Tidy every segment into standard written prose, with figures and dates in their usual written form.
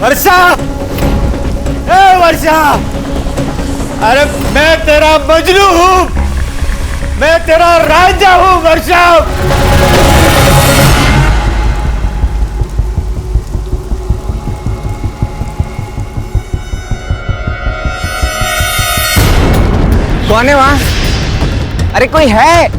वर्षा, ए वर्षा, अरे मैं तेरा मजनू हूँ, मैं तेरा राजा हूँ वर्षा। कौन है वहां? अरे कोई है?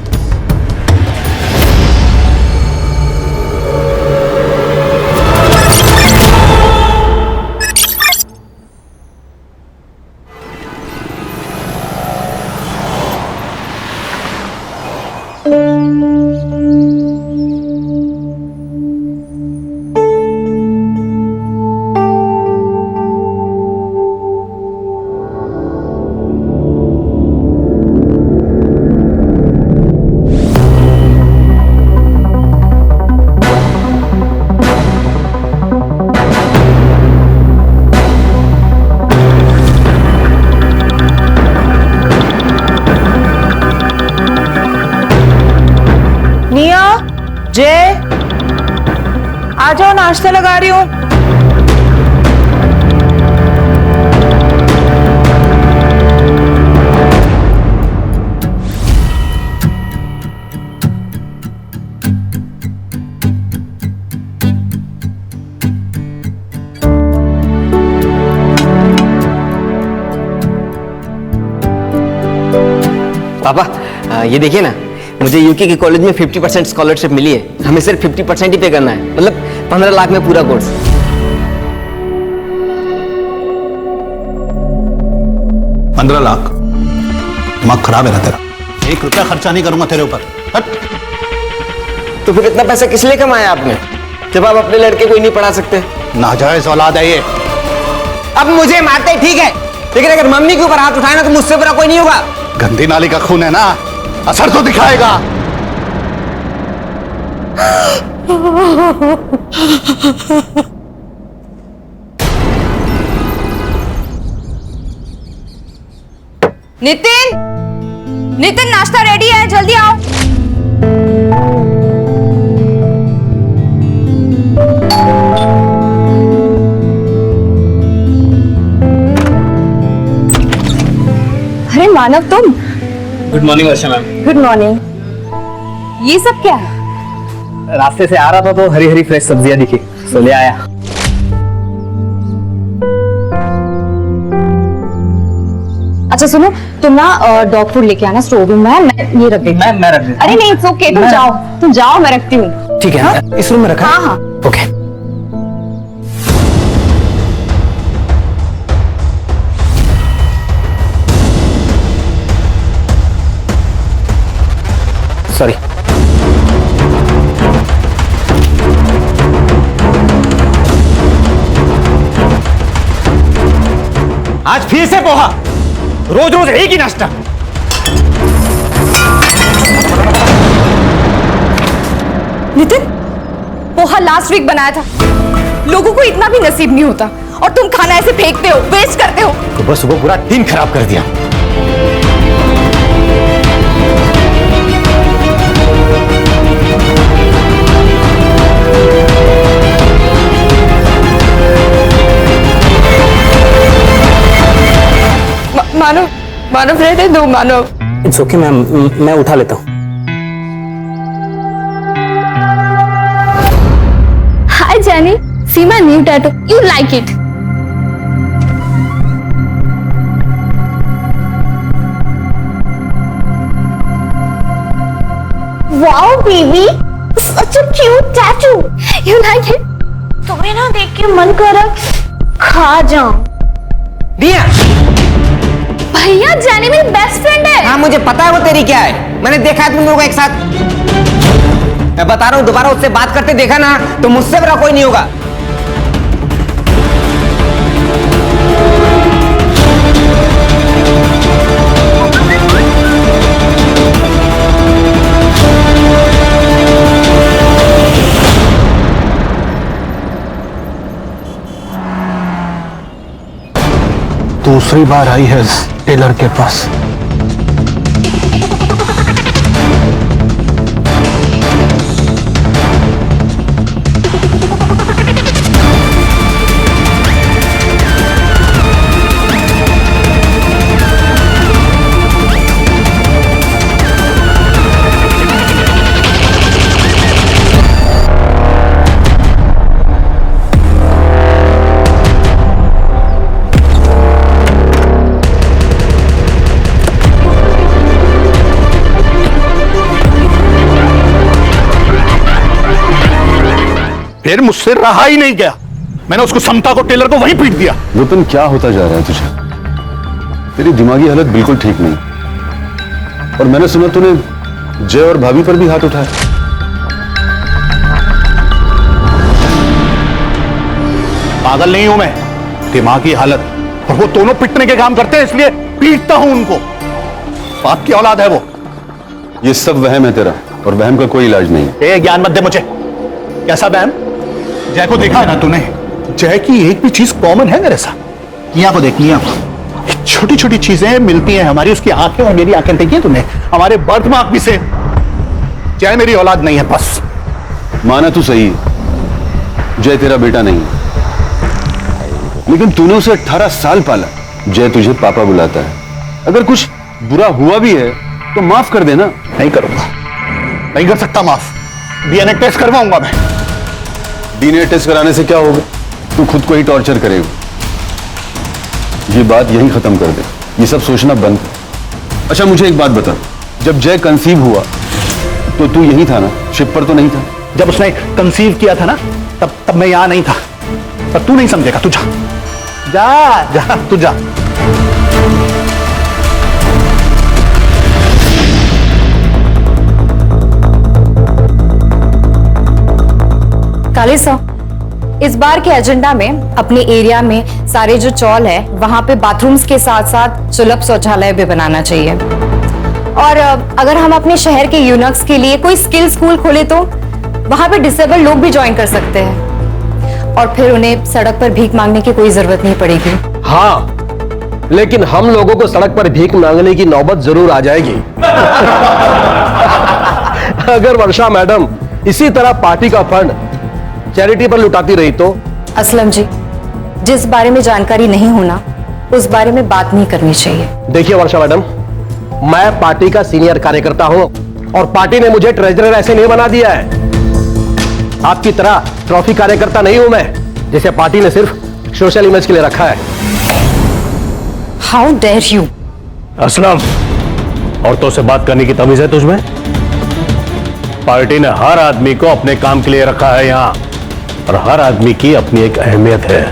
जय, आ जाओ, नाश्ता लगा रही हूँ। पापा ये देखिए ना, मुझे यूके के कॉलेज में 50% स्कॉलरशिप मिली है। हमें सिर्फ 50% ही पे करना है, मतलब 15 लाख में पूरा कोर्स। 15 लाख? दिमाग खराब है ना तेरा? 1 रुपया खर्चा नहीं करूंगा तेरे ऊपर। हट। तो फिर इतना पैसा किस लिए कमाया आपने, जब आप अपने लड़के को ही नहीं पढ़ा सकते? नाजायज औलाद है ये। अब मुझे मारते ठीक है, लेकिन अगर मम्मी के ऊपर हाथ उठाए ना तो मुझसे बुरा कोई नहीं होगा। गंदी नाली का खून है ना, असर तो दिखाएगा। नितिन, नितिन नाश्ता रेडी है, जल्दी आओ। अरे मानव, तुम? गुड मॉर्निंग वर्षा मैम। Good morning. ये सब क्या है? रास्ते से आ रहा था तो हरी हरी फ्रेश सब्जियां दिखी, तो ले आया। अच्छा सुनो, तुम ना डॉग फूड लेके आना स्टोर रूम में, मैं ये रख देती हूँ। मैं रख देता हूँ। अरे नहीं, इट्स ओके, तुम जाओ, मैं रखती हूँ। ठीक है, हाँ? इस रूम में रखा? हाँ हाँ। ओके। सॉरी। आज फिर से पोहा, रोज रोज एक ही नाश्ता। नितिन, पोहा लास्ट वीक बनाया था, लोगों को इतना भी नसीब नहीं होता, और तुम खाना ऐसे फेंकते हो, वेस्ट करते हो। सुबह सुबह पूरा दिन खराब कर दिया। मानव रहने दो, मानव। इट्स ओके मैम, मैं उठा लेता हूँ। Hi Jenny, see my new tattoo. You like it? Wow baby, such a cute tattoo. You like it? तुम्हें ना देख के मन कर रहा खा जाऊं। दिया? भैया, जेनी मेरी बेस्ट फ्रेंड है। हाँ मुझे पता है वो तेरी क्या है, मैंने देखा है तुम लोगों को एक साथ। मैं बता रहा हूँ, दोबारा उससे बात करते देखा ना तो मुझसे बुरा कोई नहीं होगा। दूसरी बार आई है टेलर के पास। फिर मुझसे रहा ही नहीं गया, मैंने उसको समता को, टेलर को वहीं पीट दिया। विपिन, क्या होता जा रहा है तुझे? तेरी दिमागी हालत बिल्कुल ठीक नहीं। और मैंने सुना तूने जय और भाभी पर भी हाथ उठाया। पागल नहीं हूं मैं, दिमागी हालत। और वो दोनों पिटने के काम करते हैं, इसलिए पीटता हूं उनको। बाप की औलाद है वो। ये सब वहम है तेरा, और वहम का कोई इलाज नहीं। ए, ज्ञान मत दे मुझे। कैसा वहम? जय को देखा है ना तूने? जय की एक भी चीज कॉमन है मेरे साथ। मियां को देख, मियां को। छोटी छोटी चीजें मिलती हैं हमारी, उसकी आंखें और मेरी आंखें देखी है तूने? हमारे बर्थ मार्क भी से। जय मेरी औलाद नहीं है, बस। माना तू सही है, जय तेरा बेटा नहीं है, लेकिन तूने उसे 18 साल पाला। जय तुझे पापा बुलाता है। अगर कुछ बुरा हुआ भी है तो माफ कर देना। नहीं करूंगा, नहीं कर सकता माफ। डीएनए टेस्ट करवाऊंगा मैं। डीएनए टेस्ट कराने से क्या होगा? तू खुद को ही टॉर्चर करेगा। ये बात यहीं खत्म कर दे, ये सब सोचना बंद कर। अच्छा मुझे एक बात बता, जब जय कंसीव हुआ तो तू यहीं था ना? शिप पर तो नहीं था? जब उसने कंसीव किया था ना, तब मैं यहां नहीं था। पर तू नहीं समझेगा, तू जा जा जा, तू जा। काले साहब, इस बार के एजेंडा में अपने एरिया में सारे जो चौल है वहां पे बाथरूम्स के साथ साथ सुलभ शौचालय भी बनाना चाहिए। और अगर हम अपने शहर के यूनक्स के लिए कोई स्किल स्कूल खोले तो वहां पे डिसेबल लोग भी ज्वाइन कर सकते हैं, और फिर उन्हें सड़क पर भीख मांगने की कोई जरूरत नहीं पड़ेगी। हाँ, लेकिन हम लोगों को सड़क पर भीख मांगने की नौबत जरूर आ जाएगी। अगर वर्षा मैडम इसी तरह पार्टी का फंड चैरिटी पर लुटाती रही तो? असलम जी, जिस बारे में जानकारी नहीं होना उस बारे में बात नहीं करनी चाहिए। देखिए वर्षा मैडम, मैं पार्टी का सीनियर कार्यकर्ता हूं और पार्टी ने मुझे ट्रेजरर ऐसे नहीं बना दिया है। आपकी तरह ट्रॉफी कार्यकर्ता नहीं हूं मैं, जिसे पार्टी ने सिर्फ सोशल इमेज के लिए रखा है। How dare you! असलम, औरतों से बात करने की तमीज है तुझमें? पार्टी ने हर आदमी को अपने काम के लिए रखा है यहां, और हर आदमी की अपनी एक अहमियत है।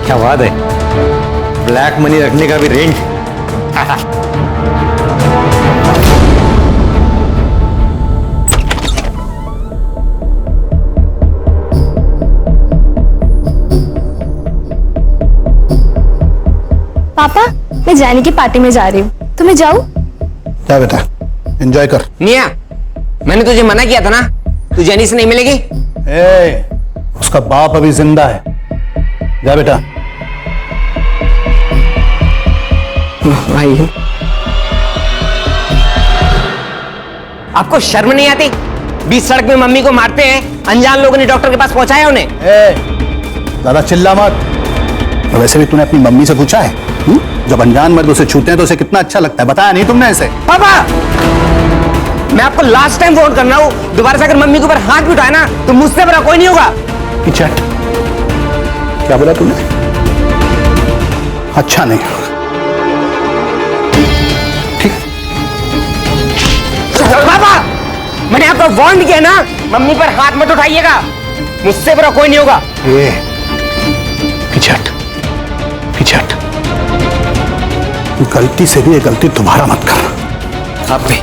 क्या बात है, ब्लैक मनी रखने का भी रेंज। पापा, मैं जाने की पार्टी में जा रही हूँ, तो मैं जाऊँ? जा बेटा, एंजॉय कर। मियां, मैंने तुझे मना किया था ना, तू जेनी से नहीं मिलेगी। उसका बाप अभी जिंदा है। जा बेटा। भाई, आपको शर्म नहीं आती? बीच सड़क में मम्मी को मारते हैं, अनजान लोगों ने डॉक्टर के पास पहुंचाया उन्हें। ज्यादा चिल्ला मत। और वैसे भी तूने अपनी मम्मी से पूछा है? जब अनजान मर्द उसे छूते हैं तो उसे कितना अच्छा लगता है, बताया नहीं तुमने इसे? पापा, मैं आपको लास्ट टाइम फोन कर रहा हूं, दोबारा से अगर मम्मी के ऊपर हाथ भी उठाया ना तो मुझसे बड़ा कोई नहीं होगा। चट, क्या बोला तूने? अच्छा नहीं, ठीक। पापा, मैंने आपको वार्न किया ना, मम्मी पर हाथ मत उठाइएगा, मुझसे बड़ा कोई नहीं होगा। पिछट, पिछट, गलती से भी ये गलती दोबारा मत कर। आप भी।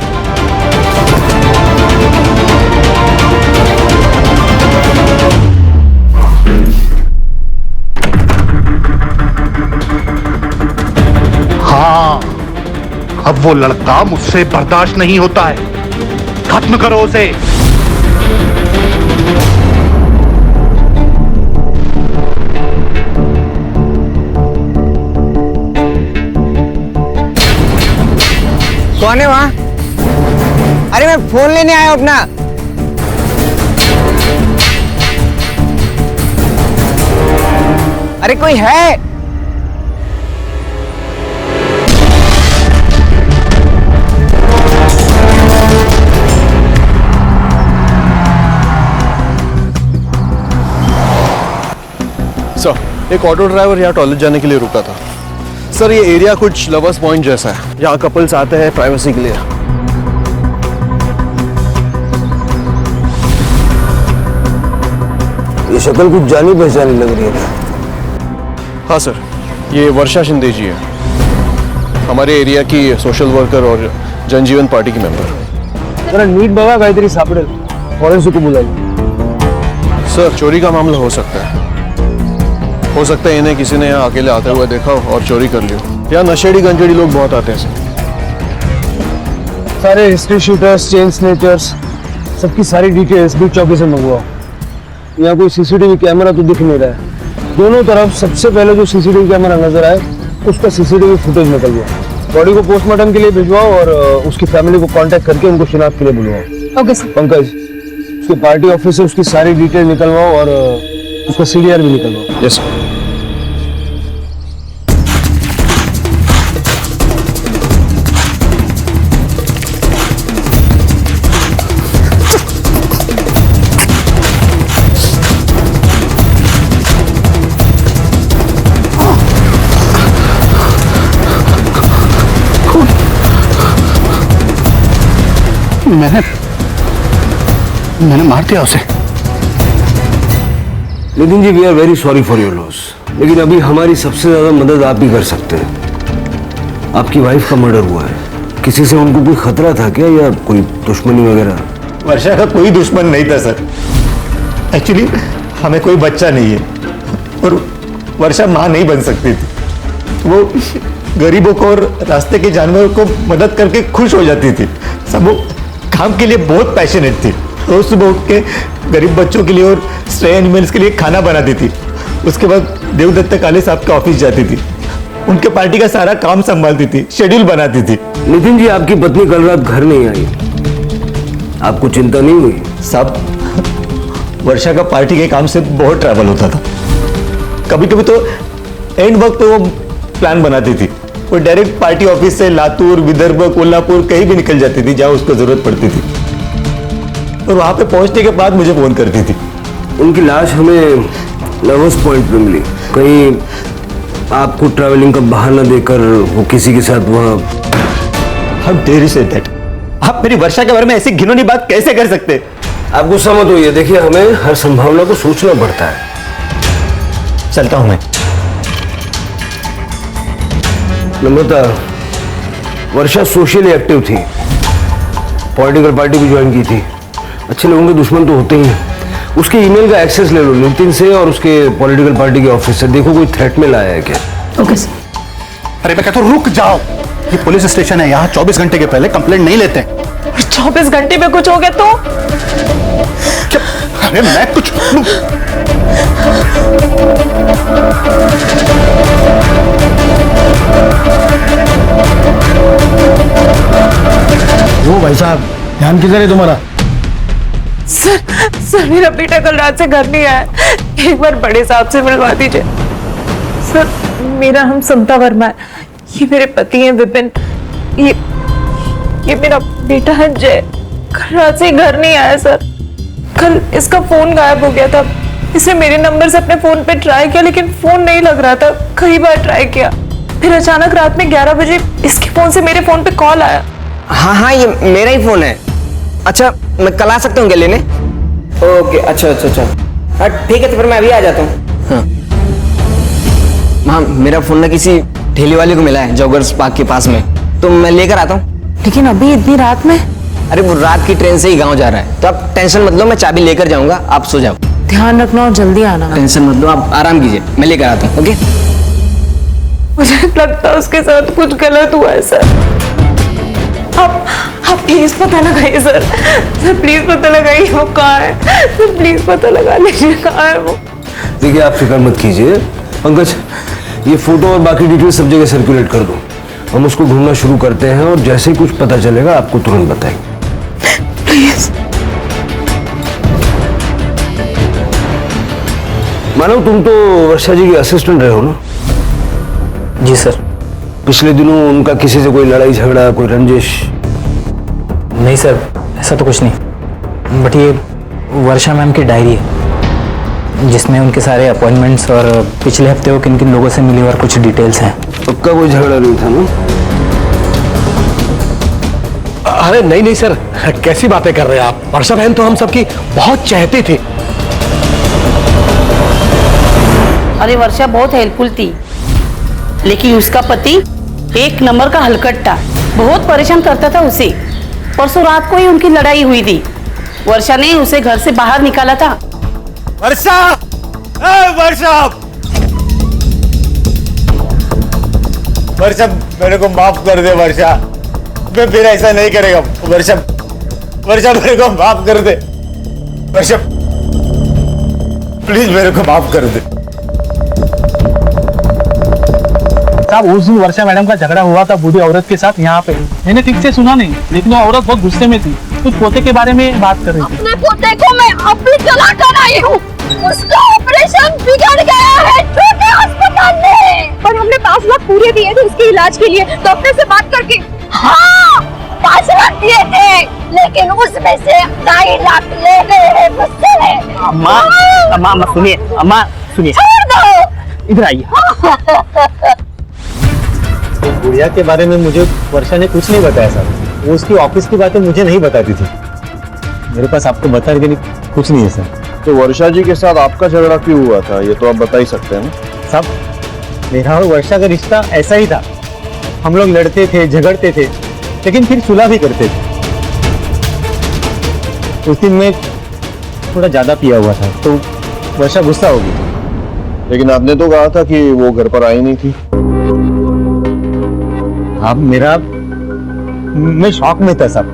वो लड़का मुझसे बर्दाश्त नहीं होता है, खत्म करो उसे। कौन है वहां? अरे मैं फोन लेने आया हूं अपना। अरे कोई है? सर, एक ऑटो ड्राइवर यहाँ टॉयलेट जाने के लिए रुका था। सर, ये एरिया कुछ लवर्स पॉइंट जैसा है, यहाँ कपल्स आते हैं प्राइवेसी के लिए। ये शक्ल कुछ जानी पहचानी लग रही है। हाँ सर, ये वर्षा शिंदे जी है, हमारे एरिया की सोशल वर्कर और जनजीवन पार्टी की मेंबर। जरा नीट बघा काहीतरी सापडेल, फॉरेंसिक को बुलाइए। सर, चोरी का मामला हो सकता है। हो सकता है इन्हें किसी ने यहाँ अकेले आते हुए देखा हो और चोरी कर लियो। यहाँ नशेड़ी गंजेड़ी लोग बहुत आते हैं सर। सारे हिस्ट्री शूटर्स, चेन स्नेचर्स, सबकी सारी डिटेल्स भी चौकी से मंगवाओ। यहाँ कोई सीसीटीवी कैमरा तो दिख नहीं रहा है। दोनों तरफ सबसे पहले जो सीसीटीवी कैमरा नजर आए उसका सीसीटीवी फुटेज निकलवाओ। बॉडी को पोस्टमार्टम के लिए भिजवाओ और उसकी फैमिली को कांटेक्ट करके उनको शिनाख्त के लिए बुलवाओ। Okay sir. पंकज, उसके पार्टी ऑफिस से उसकी सारी डिटेल निकलवाओ और उसका सीडीआर भी निकलवाओ। Yes sir. मैंने मार दिया उसे। Nitin ji, we are very sorry for your loss, लेकिन अभी हमारी सबसे ज्यादा मदद आप ही कर सकते हैं। आपकी वाइफ का मर्डर हुआ है, किसी से उनको कोई खतरा था क्या या कोई दुश्मनी वगैरह? वर्षा का कोई दुश्मन नहीं था सर। एक्चुअली हमें कोई बच्चा नहीं है और वर्षा माँ नहीं बन सकती थी। वो गरीबों को और रास्ते के जानवरों को मदद करके खुश हो जाती थी। सब वो काम के लिए बहुत पैशनेट थी। रोज सुबह उठ के गरीब बच्चों के लिए और स्ट्रे एनिमल्स के लिए खाना बनाती थी। उसके बाद देवदत्त काले साहब के ऑफिस जाती थी, उनके पार्टी का सारा काम संभालती थी, शेड्यूल बनाती थी। नितिन जी, आपकी पत्नी कल रात घर नहीं आई, आपको चिंता नहीं हुई? साहब, वर्षा का पार्टी के काम से बहुत ट्रैवल होता था। कभी कभी तो एंड वक्त पे वो प्लान बनाती थी। वो डायरेक्ट पार्टी ऑफिस से लातूर, विदर्भ, कोल्हापुर कहीं भी निकल जाती थी जहां उसको जरूरत पड़ती थी और वहां पे पहुंचने के बाद मुझे फोन करती थी। उनकी लाश हमें लवर्स पॉइंट पे मिली। कहीं आपको ट्रैवलिंग का बहाना देकर वो किसी के साथ वहां? How dare you say that? आप मेरी वर्षा के बारे में ऐसी घिनौनी बात कैसे कर सकते? आप गुस्सा मत होइए, देखिए हमें हर संभावना को सोचना पड़ता है। चलता हूं मैं। नम्रता, वर्षा सोशली एक्टिव थी, पॉलिटिकल पार्टी भी ज्वाइन की थी। अच्छे लोगों के दुश्मन तो होते ही हैं। उसके ईमेल का एक्सेस ले लो नितिन से और उसके पॉलिटिकल पार्टी के ऑफिस से, देखो कोई थ्रेट में लाया है क्या। Okay sir. अरे मैं कहता हूं रुक जाओ, ये पुलिस स्टेशन है, यहाँ 24 घंटे के पहले कंप्लेंट नहीं लेते। 24 घंटे में कुछ हो गया तो? अरे मैं कुछ वो भाई साहब, ध्यान किधर है तुम्हारा? सर मेरा बेटा कल रात से घर नहीं आया, एक बार बड़े साहब से मिलवा दीजिए। सर, मेरा नाम समता वर्मा है, ये मेरे पति हैं विपिन, ये मेरा बेटा है जय। कल रात से घर नहीं आया सर। कल इसका फोन गायब हो गया था। इसने मेरे नंबर से अपने फोन पे ट्राई किया लेकिन फोन नहीं लग रहा था, कई बार ट्राई किया। फिर अचानक रात में 11 बजे इसके फोन से मेरे फोन पे कॉल आया। हाँ हाँ, ये मेरा ही फोन है। अच्छा, मैं कल आ सकता हूँ क्या लेने? ओके, अच्छा। हाँ ठीक है, तो फिर मैं अभी आ जाता हूँ। हाँ, मेरा फोन ना किसी ठेले वाले को मिला है जॉगर्स पार्क के पास में, तो मैं लेकर आता हूँ। लेकिन अभी इतनी रात में? अरे वो रात की ट्रेन से ही गाँव जा रहा है, तो आप टेंशन मत लो, मैं चाबी लेकर जाऊंगा, आप सो जाओ। ध्यान रखना और जल्दी आना। टेंशन मत लो, आप आराम कीजिए, मैं लेकर आता हूँ। ओके? मुझे लगता है उसके साथ कुछ गलत हुआ है सर। आप प्लीज पता लगाइए सर। सर प्लीज पता लगाइए वो कहाँ है। सर प्लीज पता लगा लीजिए कहाँ है वो। देखिए आप फिक्र मत कीजिए पंकज, ये फोटो और बाकी डिटेल सब जगह सर्कुलेट कर दो। हम उसको ढूंढना शुरू करते हैं और जैसे ही कुछ पता चलेगा आपको तुरंत बताएंगे। प्लीज। मानो तुम तो वर्षा जी के असिस्टेंट रहे हो ना? जी सर। पिछले दिनों उनका किसी से कोई लड़ाई झगड़ा, कोई रंजिश? नहीं सर, ऐसा तो कुछ नहीं, बट ये वर्षा मैम की डायरी है जिसमें उनके सारे अपॉइंटमेंट्स और पिछले हफ्ते वो किन किन लोगों से मिली और कुछ डिटेल्स हैं। पक्का कोई झगड़ा नहीं था ना? अरे नहीं नहीं सर, कैसी बातें कर रहे हैं आप? वर्षा बहन तो हम सबकी बहुत चाहती थी। अरे वर्षा बहुत हेल्पफुल थी, लेकिन उसका पति एक नंबर का हलकट्टा, बहुत परेशान करता था उसे। परसों रात को ही उनकी लड़ाई हुई थी। वर्षा ने उसे घर से बाहर निकाला था। वर्षा, वर्षा, वर्षा मेरे को माफ कर दे वर्षा, मैं फिर ऐसा नहीं करेगा। वर्षा, वर्षा मेरे को माफ कर दे वर्षा, प्लीज मेरे को माफ कर दे। साहब उस दिन वर्षा मैडम का झगड़ा हुआ था बूढ़ी औरत के साथ यहाँ पे। मैंने ठीक से सुना नहीं, लेकिन वो औरत बहुत गुस्से में थी, कुछ पोते के बारे में बात कर रही थी। अपने पोते को मैं अपनी जला कर आई हूँ, उसका ऑपरेशन बिगड़ गया है छोटे अस्पताल में, पर हमने 5 लाख पूरे दिए थे उसके इलाज के लिए डॉक्टर से बात करके। हाँ 5 लाख दिए थे, लेकिन उसमें से 2.5 लाख ले गए हैं मुझसे। अम्मा अम्मा सुनिए, अम्मा सुनिए, छोड़ दो, इधर आइए। गुड़िया के बारे में मुझे वर्षा ने कुछ नहीं बताया सर, वो उसकी ऑफिस की बातें मुझे नहीं बताती थी। मेरे पास आपको बताने के लिए कुछ नहीं है सर। तो वर्षा जी के साथ आपका झगड़ा क्यों हुआ था, ये तो आप बता ही सकते हैं ना? साहब मेरा और वर्षा का रिश्ता ऐसा ही था, हम लोग लड़ते थे, झगड़ते थे, लेकिन फिर सुलह भी करते थे। उस दिन मैं थोड़ा ज्यादा पिया हुआ था तो वर्षा गुस्सा हो गई। लेकिन आपने तो कहा था कि वो घर पर आई नहीं थी। अब मैं शॉक में था साहब,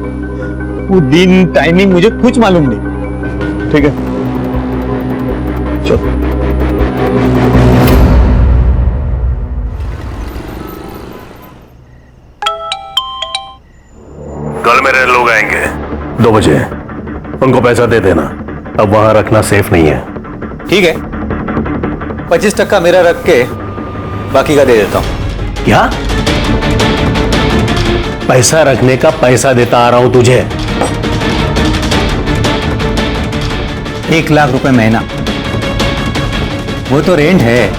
वो दिन टाइमिंग मुझे कुछ मालूम नहीं। ठीक है चलो। कल मेरे लोग आएंगे 2 बजे, उनको पैसा दे देना, अब वहां रखना सेफ नहीं है। ठीक है, 25% मेरा रख के बाकी का दे देता हूं। क्या? पैसा रखने का पैसा देता आ रहा हूं तुझे। 1 लाख रुपए महीना, वो तो रेंट है।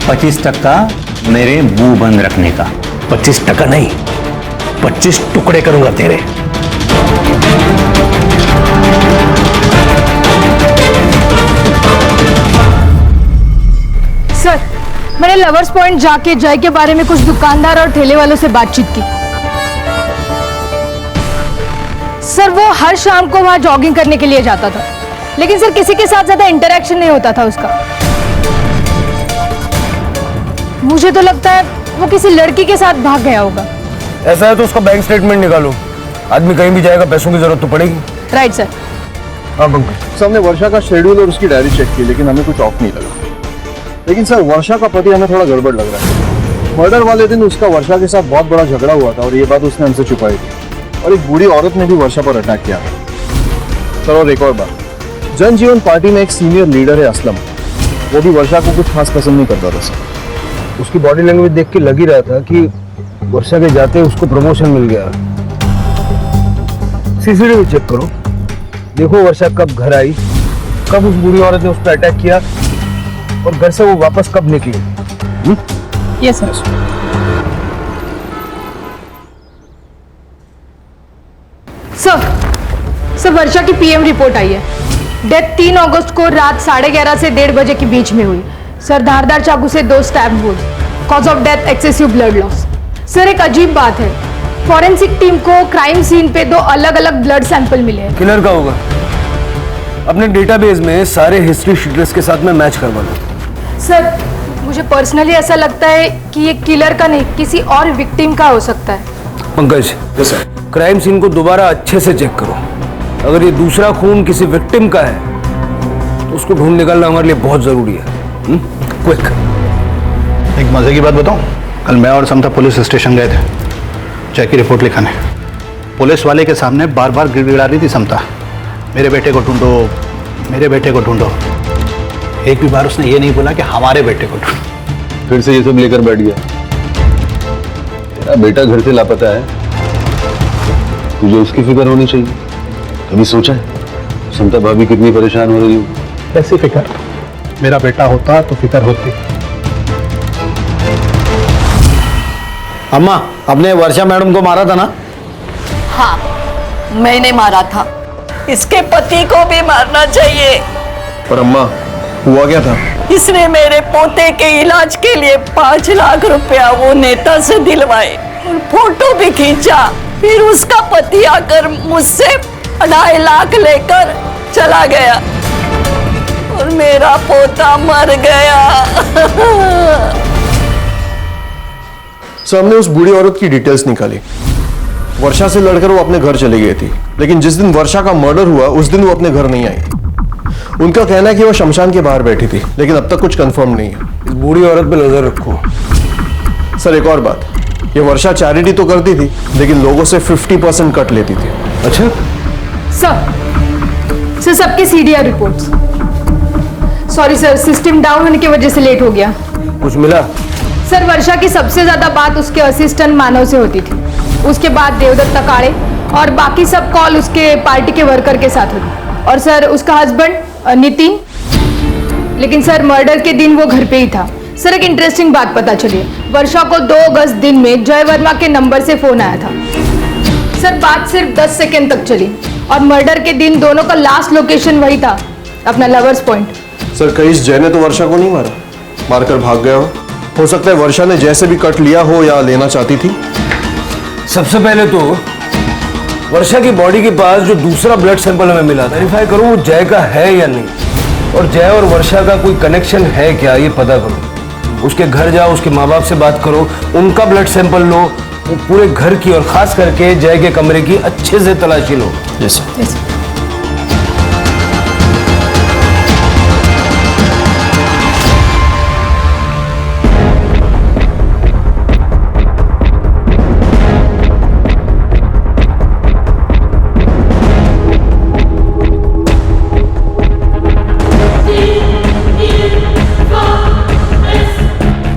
25% मेरे मुंह बंद रखने का। 25% नहीं, 25 टुकड़े करूंगा तेरे। सर मैंने लवर्स पॉइंट जाके जय के बारे में कुछ दुकानदार और ठेले वालों से बातचीत की। सर वो हर शाम को वहां जॉगिंग करने के लिए जाता था, लेकिन सर किसी के साथ ज्यादा इंटरेक्शन नहीं होता था उसका। मुझे तो लगता है वो किसी लड़की के साथ भाग गया होगा। ऐसा है तो उसका बैंक स्टेटमेंट निकालो, आदमी कहीं भी जाएगा पैसों की जरूरत तो पड़ेगी। Right sir. हाँ पंकज, हमने वर्षा का शेड्यूल और उसकी डायरी चेक की, लेकिन हमें कुछ ऑफ नहीं लगा। लेकिन सर वर्षा का पति हमें थोड़ा गड़बड़ लग रहा है। मर्डर वाले दिन उसका वर्षा के साथ बहुत बड़ा झगड़ा हुआ था और ये बात उसने हमसे छुपाई थी, और एक बूढ़ी औरत ने भी वर्षा पर अटैक किया था। सर और एक और बात, जनजीवन पार्टी में एक सीनियर लीडर है असलम, वो भी वर्षा को कुछ खास पसंद नहीं करता था सर। उसकी बॉडी लैंग्वेज देख के लग ही रहा था कि वर्षा के जाते उसको प्रमोशन मिल गया। सीसीटीवी चेक करो, देखो वर्षा कब घर आई, कब उस बूढ़ी औरत ने उस पर अटैक किया और घर से वो वापस कब निकली। Yes sir. सर वर्षा की पीएम रिपोर्ट आई है। डेथ 3 अगस्त को रात 11:30 से 1:30 बजे के बीच में हुई। सर धारदार चाकू से 2 stab wound. Cause of death excessive blood loss. Sir एक अजीब बात है, फॉरेंसिक टीम को क्राइम सीन पे 2 अलग-अलग ब्लड सैंपल मिले हैं। किलर का होगा, अपने डेटाबेस में सारे हिस्ट्री शीटर्स के साथ में मैच करवा लो। सर मुझे पर्सनली ऐसा लगता है कि ये किलर का नहीं, किसी और विक्टिम का हो सकता है। पंकज, क्राइम सीन को दोबारा अच्छे से चेक करो। अगर ये दूसरा खून किसी विक्टिम का है तो उसको ढूंढ निकालना हमारे लिए बहुत जरूरी है। क्विक। एक मजे की बात बताऊं, कल मैं और समता पुलिस स्टेशन गए थे जय की रिपोर्ट लिखाने। पुलिस वाले के सामने बार बार गिड़गिड़ा रही थी समता, मेरे बेटे को ढूंढो, मेरे बेटे को ढूंढो। एक भी बार उसने ये नहीं बोला कि हमारे बेटे को ढूंढो। फिर से ये सब लेकर बैठ गया। तेरा बेटा घर से लापता है, तुझे उसकी फिक्र होनी चाहिए। कभी सोचा है समता भाभी कितनी परेशान हो रही हो? कैसी फिक्र? मेरा बेटा होता तो फिक्र होती। अम्मा, आपने वर्षा मैडम को मारा था ना? हाँ, मैंने मारा था। इसके पति को भी मारना चाहिए। पर अम्मा, हुआ क्या था? इसने मेरे पोते के इलाज के लिए 5 लाख रुपया वो नेता से दिलवाए और फोटो भी खींचा। फिर उसका पति आकर मुझसे 2.5 लाख लेकर चला गया और मेरा पोता मर गया। सर, हमने उस बूढ़ी औरत की डिटेल्स निकाली। वर्षा से लड़कर वो अपने घर चली गई थी, लेकिन जिस दिन वर्षा का मर्डर हुआ उस दिन वो अपने घर नहीं आई। उनका कहना है कि वो शमशान के बाहर बैठी थी, लेकिन अब तक कुछ कंफर्म नहीं है। इस बूढ़ी औरत पे नजर रखो। सर, एक और बात, ये वर्षा चैरिटी तो करती थी, लेकिन लोगों से 50% कट लेती थी। अच्छा सर सबके CDR reports. Sorry sir, system down होने की वजह से लेट हो गया। कुछ मिला? सर, वर्षा की सबसे ज्यादा बात उसके असिस्टेंट मानव से होती थी, उसके बाद देवदत्त तकाड़े और बाकी सब कॉल उसके पार्टी के वर्कर के साथ होती। और सर, उसका हस्बैंड नितिन, लेकिन सर मर्डर के दिन वो घर पे ही था। सर, एक इंटरेस्टिंग बात पता चली, वर्षा को 2 अगस्त दिन में जय वर्मा के नंबर से फोन आया था। सर, बात सिर्फ 10 सेकेंड तक चली और मर्डर के दिन दोनों का लास्ट लोकेशन वही था, अपना लवर्स पॉइंट। सर, कहीं इस जय ने तो वर्षा को नहीं मारा, मारकर भाग गया हो सकता है वर्षा ने जैसे भी कट लिया हो या लेना चाहती थी। सबसे पहले तो वर्षा की बॉडी के पास जो दूसरा ब्लड सैंपल हमें मिला, वेरीफाई करो वो जय का है या नहीं, और जय और वर्षा का कोई कनेक्शन है क्या ये पता करो। उसके घर जाओ, उसके माँ बाप से बात करो, उनका ब्लड सैंपल लो, वो पूरे घर की और खास करके जय के कमरे की अच्छे से तलाशी लो। Yes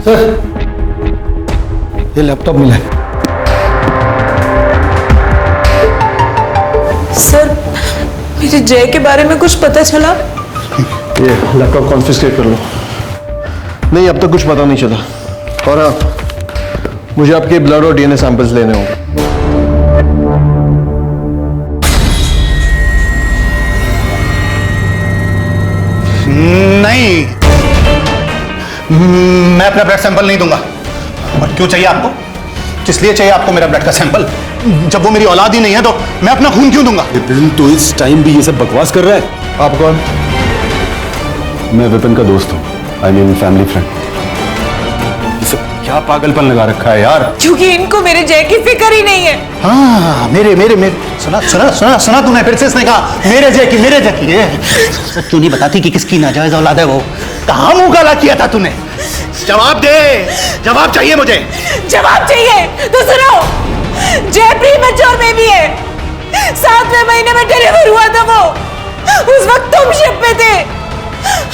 sir. ये लैपटॉप मिला है। सर, मेरे जय के बारे में कुछ पता चला? ये लैपटॉप कॉन्फिस्केट कर लो। नहीं, अब तक कुछ पता नहीं चला। और हाँ, मुझे आपके ब्लड और डीएनए सैंपल्स लेने होंगे। नहीं, मैं अपना ब्लड सैंपल नहीं दूंगा। और क्यों चाहिए आपको? किस लिए चाहिए आपको मेरा ब्लड का सैंपल? जब वो मेरी औलाद ही नहीं है तो मैं अपना खून क्यों दूंगा? विपिन तो इस टाइम भी ये सब बकवास कर रहा है। आप कौन? मैं विपिन का दोस्त हूँ, आई मीन फैमिली फ्रेंड। ये सब क्या पागलपन लगा रखा है यार? क्योंकि इनको मेरे जय की फिक्र ही नहीं है। हाँ, मेरे मेरे मेरे सुना सुना सुना सुना तूने? फिर से इसने कहा मेरे जय की, मेरे जय की। ये सच क्यों नहीं बताती कि किसकी नाजायज औलाद है वो? कहाँ मुंह काला किया था तूने? जवाब दे, जवाब चाहिए मुझे। जवाब चाहिए तो सुनो, जय प्रीमेच्योर बेबी है, 7वें महीने में डिलीवर हुआ था वो। उस वक्त तुम शिप पे थे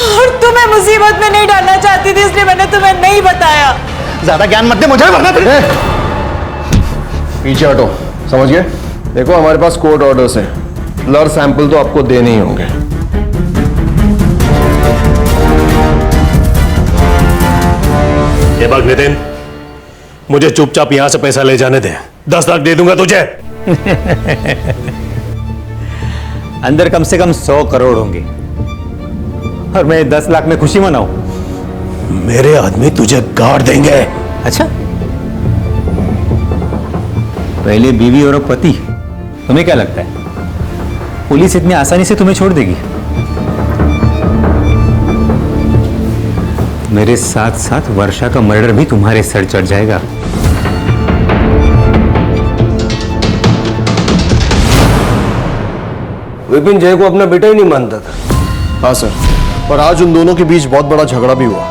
और तुम्हें मुसीबत में नहीं डालना चाहती थी, इसलिए मैंने तुम्हें नहीं बताया। ज्यादा ज्ञान मत दे मुझे, वरना पीछे हटो, समझ गए? देखो, हमारे पास कोर्ट ऑर्डर्स हैं, ब्लड सैंपल तो आपको देने ही होंगे। ये बात नितिन, मुझे चुपचाप यहां से पैसा ले जाने दे। 10 लाख दे दूंगा तुझे। अंदर कम से कम 100 करोड़ होंगे और मैं 10 लाख में खुशी मनाऊं? मेरे आदमी तुझे गाड़ देंगे। अच्छा, पहले बीवी और अब पति, तुम्हें क्या लगता है पुलिस इतनी आसानी से तुम्हें छोड़ देगी? मेरे साथ साथ वर्षा का मर्डर भी तुम्हारे सर चढ़ जाएगा। विपिन जय को अपना बेटा ही नहीं मानता था। हाँ सर, पर आज उन दोनों के बीच बहुत बड़ा झगड़ा भी हुआ।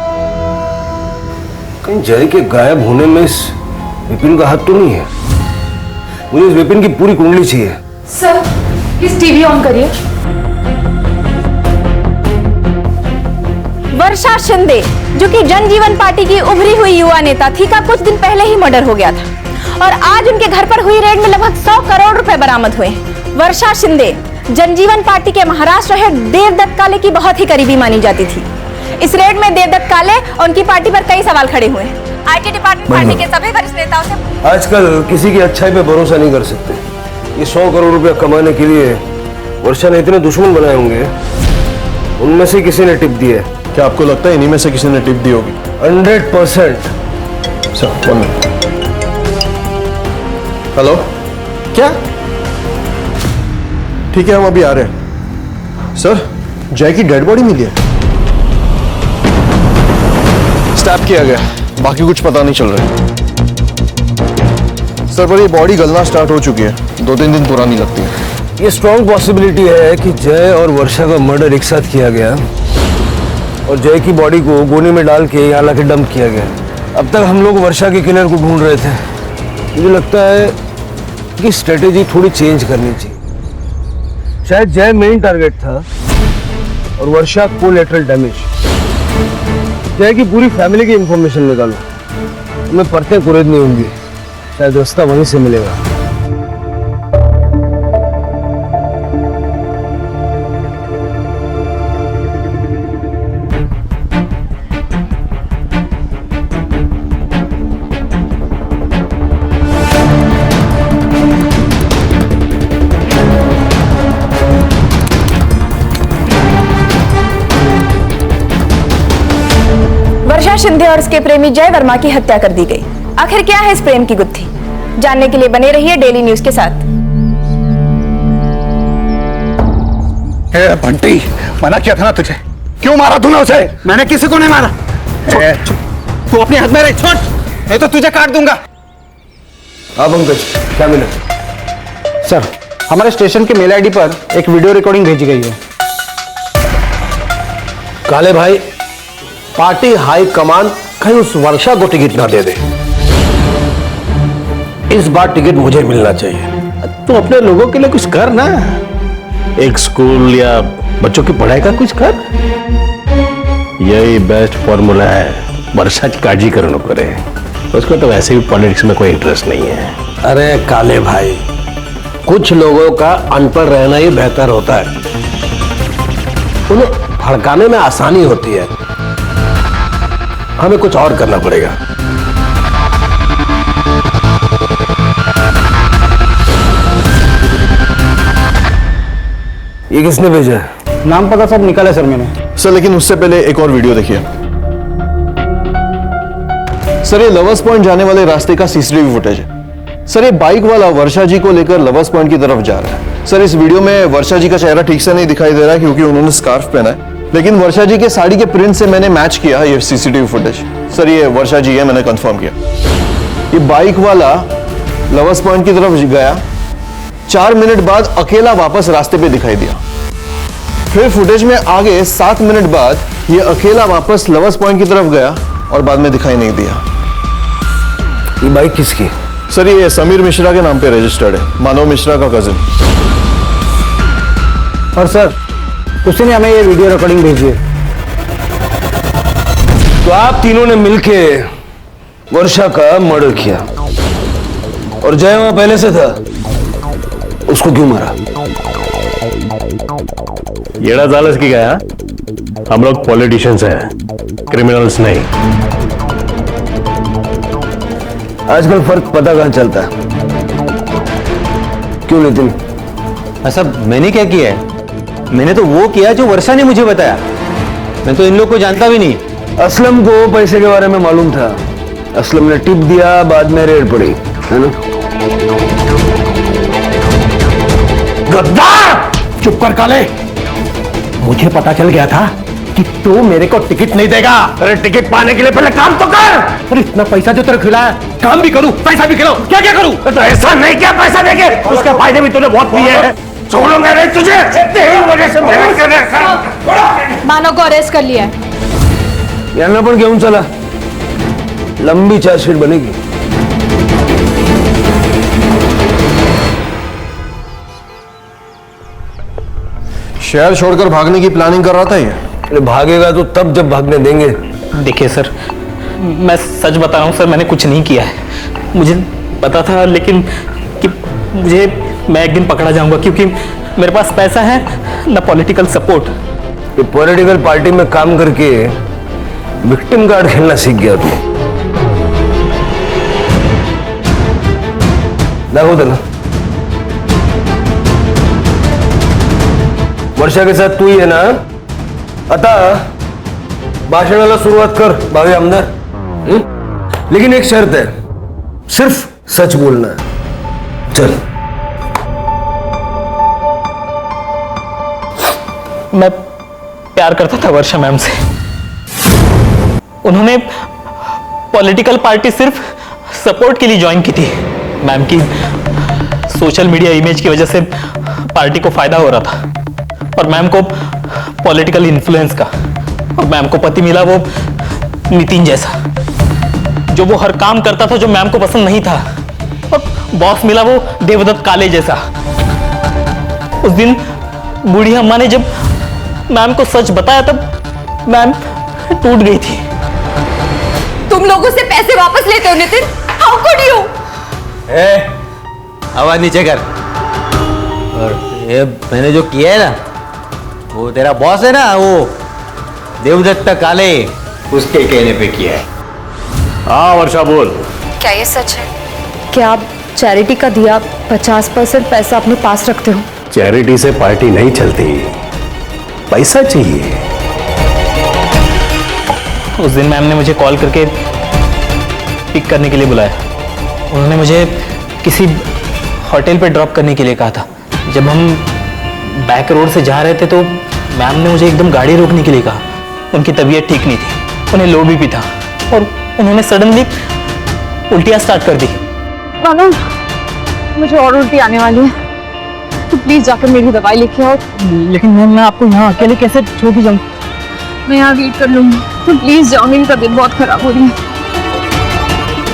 कहीं जय के गायब होने में इस विपिन का हाथ तो नहीं है? मुझे इस विपिन की पूरी कुंडली चाहिए। सर प्लीज टीवी ऑन करिए। वर्षा शिंदे जो कि जनजीवन पार्टी की उभरी हुई युवा नेता थी का कुछ दिन पहले ही मर्डर हो गया था और आज उनके घर पर हुई रेड में लगभग 100 करोड़ रुपए बरामद हुए। वर्षा शिंदे जनजीवन पार्टी के महाराष्ट्र हेड देवदत्त काले की बहुत ही करीबी मानी जाती थी। इस रेड में देवदत्त काले और उनकी पार्टी पर कई सवाल खड़े हुए। आईटी डिपार्टमेंट पार्टी के सभी वरिष्ठ नेताओं से आजकल किसी की अच्छाई पे भरोसा नहीं कर सकते। ये 100 करोड़ रुपया कमाने के लिए वर्षा ने इतने दुश्मन बनाए होंगे, उनमें से किसी ने टिप दी है। क्या आपको लगता है इन्हीं में से किसी ने टिप दी होगी? 100%। Sir 1 minute. हेलो, क्या? ठीक है, हम अभी आ रहे हैं। सर, जय की डेड बॉडी मिली है। स्टैप किया गया, बाकी कुछ पता नहीं चल रहा है। सर, पर ये बॉडी गलना स्टार्ट हो चुकी है, 2-3 दिन पुरानी लगती है। ये स्ट्रॉन्ग पॉसिबिलिटी है कि जय और वर्षा का मर्डर एक साथ किया गया और जय की बॉडी को गोनी में डाल के यहाँ लाके डंप किया गया। अब तक हम लोग वर्षा के किलर को ढूंढ रहे थे। मुझे लगता है कि स्ट्रेटेजी थोड़ी चेंज करनी चाहिए। शायद जय मेन टारगेट था और वर्षा कोलैटरल डैमेज। जय की पूरी फैमिली की इंफॉर्मेशन निकालो, हमें परतें कुरेदनी होंगी, शायद रास्ता वहीं से मिलेगा। वर्षा शिंदे और उसके प्रेमी जय वर्मा की हत्या कर दी गई। आखिर क्या है इस प्रेम की गुत्थी? जानने के लिए बने रहिए डेली न्यूज के साथ। बंटी, मना किया था ना तुझे, क्यों मारा तूने उसे? मैंने किसी को नहीं मारा। तू अपने हाथ में रह, छोड़, नहीं तो तुझे काट दूंगा। हाँ पंकज, क्या मिला? सर, हमारे स्टेशन के मेल आईडी पर एक वीडियो रिकॉर्डिंग भेजी गई है। काले भाई, पार्टी हाई कमान कहीं उस वर्षा को टिकट ना दे दे। इस बार टिकट मुझे मिलना चाहिए। तू अपने लोगों के लिए कुछ कर ना, एक स्कूल या बच्चों की पढ़ाई का कुछ कर। यही बेस्ट फॉर्मूला है वर्षा की काजी करने करे। उसको तो वैसे भी पॉलिटिक्स में कोई इंटरेस्ट नहीं है। अरे काले भाई, कुछ लोगों का अनपढ़ रहना ही बेहतर होता है, उन्हें भड़काने में आसानी होती है। हमें कुछ और करना पड़ेगा। ये किसने भेजा है? नाम पता सब निकाला सर मैंने। सर, लेकिन उससे पहले एक और वीडियो देखिए। सर, ये लवर्स पॉइंट जाने वाले रास्ते का सीसीटीवी फुटेज है। सर, ये बाइक वाला वर्षा जी को लेकर लवर्स पॉइंट की तरफ जा रहा है। सर, इस वीडियो में वर्षा जी का चेहरा ठीक से नहीं दिखाई दे रहा है क्योंकि उन्होंने स्कार्फ पहना है, लेकिन वर्षा जी के साड़ी के प्रिंट से मैंने मैच किया ये सीसीटीवी फुटेज। सर, ये वर्षा जी है, मैंने कंफर्म किया। ये बाइक वाला लवर्स पॉइंट की तरफ गया, 4 मिनट बाद अकेला वापस रास्ते पे दिखाई दिया। फिर फुटेज में आगे 7 मिनट बाद ये अकेला वापस लवर्स पॉइंट की तरफ गया और बाद में दिखाई नहीं दिया। ये बाइक किसकी? सर, ये समीर मिश्रा के नाम पे रजिस्टर्ड है, मानव मिश्रा का कजिन। और सर, उसी ने हमें ये वीडियो रिकॉर्डिंग भेजी है। तो आप तीनों ने मिलके वर्षा का मर्डर किया और जय वहां पहले से था, उसको क्यों मारा? येड़ा जालस की गया। हम लोग पॉलिटिशियंस हैं, क्रिमिनल्स नहीं। आजकल फर्क पता कहां चलता है? क्यों नितिन? ऐसा मैंने क्या किया है? मैंने तो वो किया जो वर्षा ने मुझे बताया। मैं तो इन लोग को जानता भी नहीं। असलम को पैसे के बारे में मालूम था, असलम ने टिप दिया, बाद में रेड पड़ी, है ना? गद्दार! चुप कर काले, मुझे पता चल गया था कि तू मेरे को टिकट नहीं देगा। अरे टिकट पाने के लिए पहले काम तो कर। अरे इतना पैसा जो तेरे खिलाया, काम भी करूं, पैसा भी खिलाऊं, क्या क्या करूं? तो ऐसा नहीं क्या पैसा देके उसके फायदे भी तूने बहुत किए हैं। छोड़ूंगा नहीं तुझे, तेरी वजह से मेहनत कर रहा। मानव को अरेस्ट कर लिया है। यांना पण घेऊन चला, लंबी चार्जशीट बनेगी। शहर छोड़कर भागने की प्लानिंग कर रहा था ये। अरे भागेगा तो तब जब भागने देंगे। देखिए सर, मैं सच बता रहा हूँ सर, मैंने कुछ नहीं किया है। मुझे पता था लेकिन कि मैं एक दिन पकड़ा जाऊंगा, क्योंकि मेरे पास पैसा है ना पॉलिटिकल सपोर्ट। ये पॉलिटिकल पार्टी में काम करके विक्टिम कार्ड खेलना सीख गया तू। दाखव त्याला। वर्षा के साथ तू ही है ना? आता भाषणाला सुरुवात कर भावी आमदार। लेकिन एक शर्त है, सिर्फ सच बोलना है। चल। मैं प्यार करता था वर्षा मैम से। उन्होंने पॉलिटिकल पार्टी सिर्फ सपोर्ट के लिए ज्वाइन की थी। मैम की सोशल मीडिया इमेज की वजह से पार्टी को फायदा हो रहा था, और मैम को पॉलिटिकल इन्फ्लुएंस का। और मैम को पति मिला वो नितिन जैसा, जो वो हर काम करता था जो मैम को पसंद नहीं था। और बॉस मिला वो देवदत्त काले जैसा। उस दिन बूढ़ी अम्मा ने जब मैम को सच बताया तब मैम टूट गई थी। तुम लोगों से पैसे वापस लेते हो नितिन? How could you? आवाज नीचे कर। और ये मैंने जो किया है ना, वो तेरा बॉस है ना, वो देवदत्त काले, उसके कहने पे किया है। हाँ वर्षा बोल। क्या ये सच है? क्या आप चैरिटी का दिया 50% पैसा अपने पास रखते हो? चैरिटी से पार्टी नहीं चलती, पैसा चाहिए। उस दिन मैम ने मुझे कॉल करके पिक करने के लिए बुलाया। उन्होंने मुझे किसी होटल पे ड्रॉप करने के लिए कहा था। जब हम बैक रोड से जा रहे थे तो मैम ने मुझे एकदम गाड़ी रोकने के लिए कहा। उनकी तबीयत ठीक नहीं थी, उन्हें लो बीपी था, और उन्होंने सडनली उल्टियाँ स्टार्ट कर दी। मानव, मुझे और उल्टी आने वाली है, तो प्लीज जाकर मेरी दवाई लेके आओ। लेकिन मैम मैं आपको यहाँ अकेले कैसे छोड़ के जाऊँ? मैं यहाँ वेट कर लूंगी, तो प्लीज जाओ, मेरी तबीयत बहुत खराब हो रही है।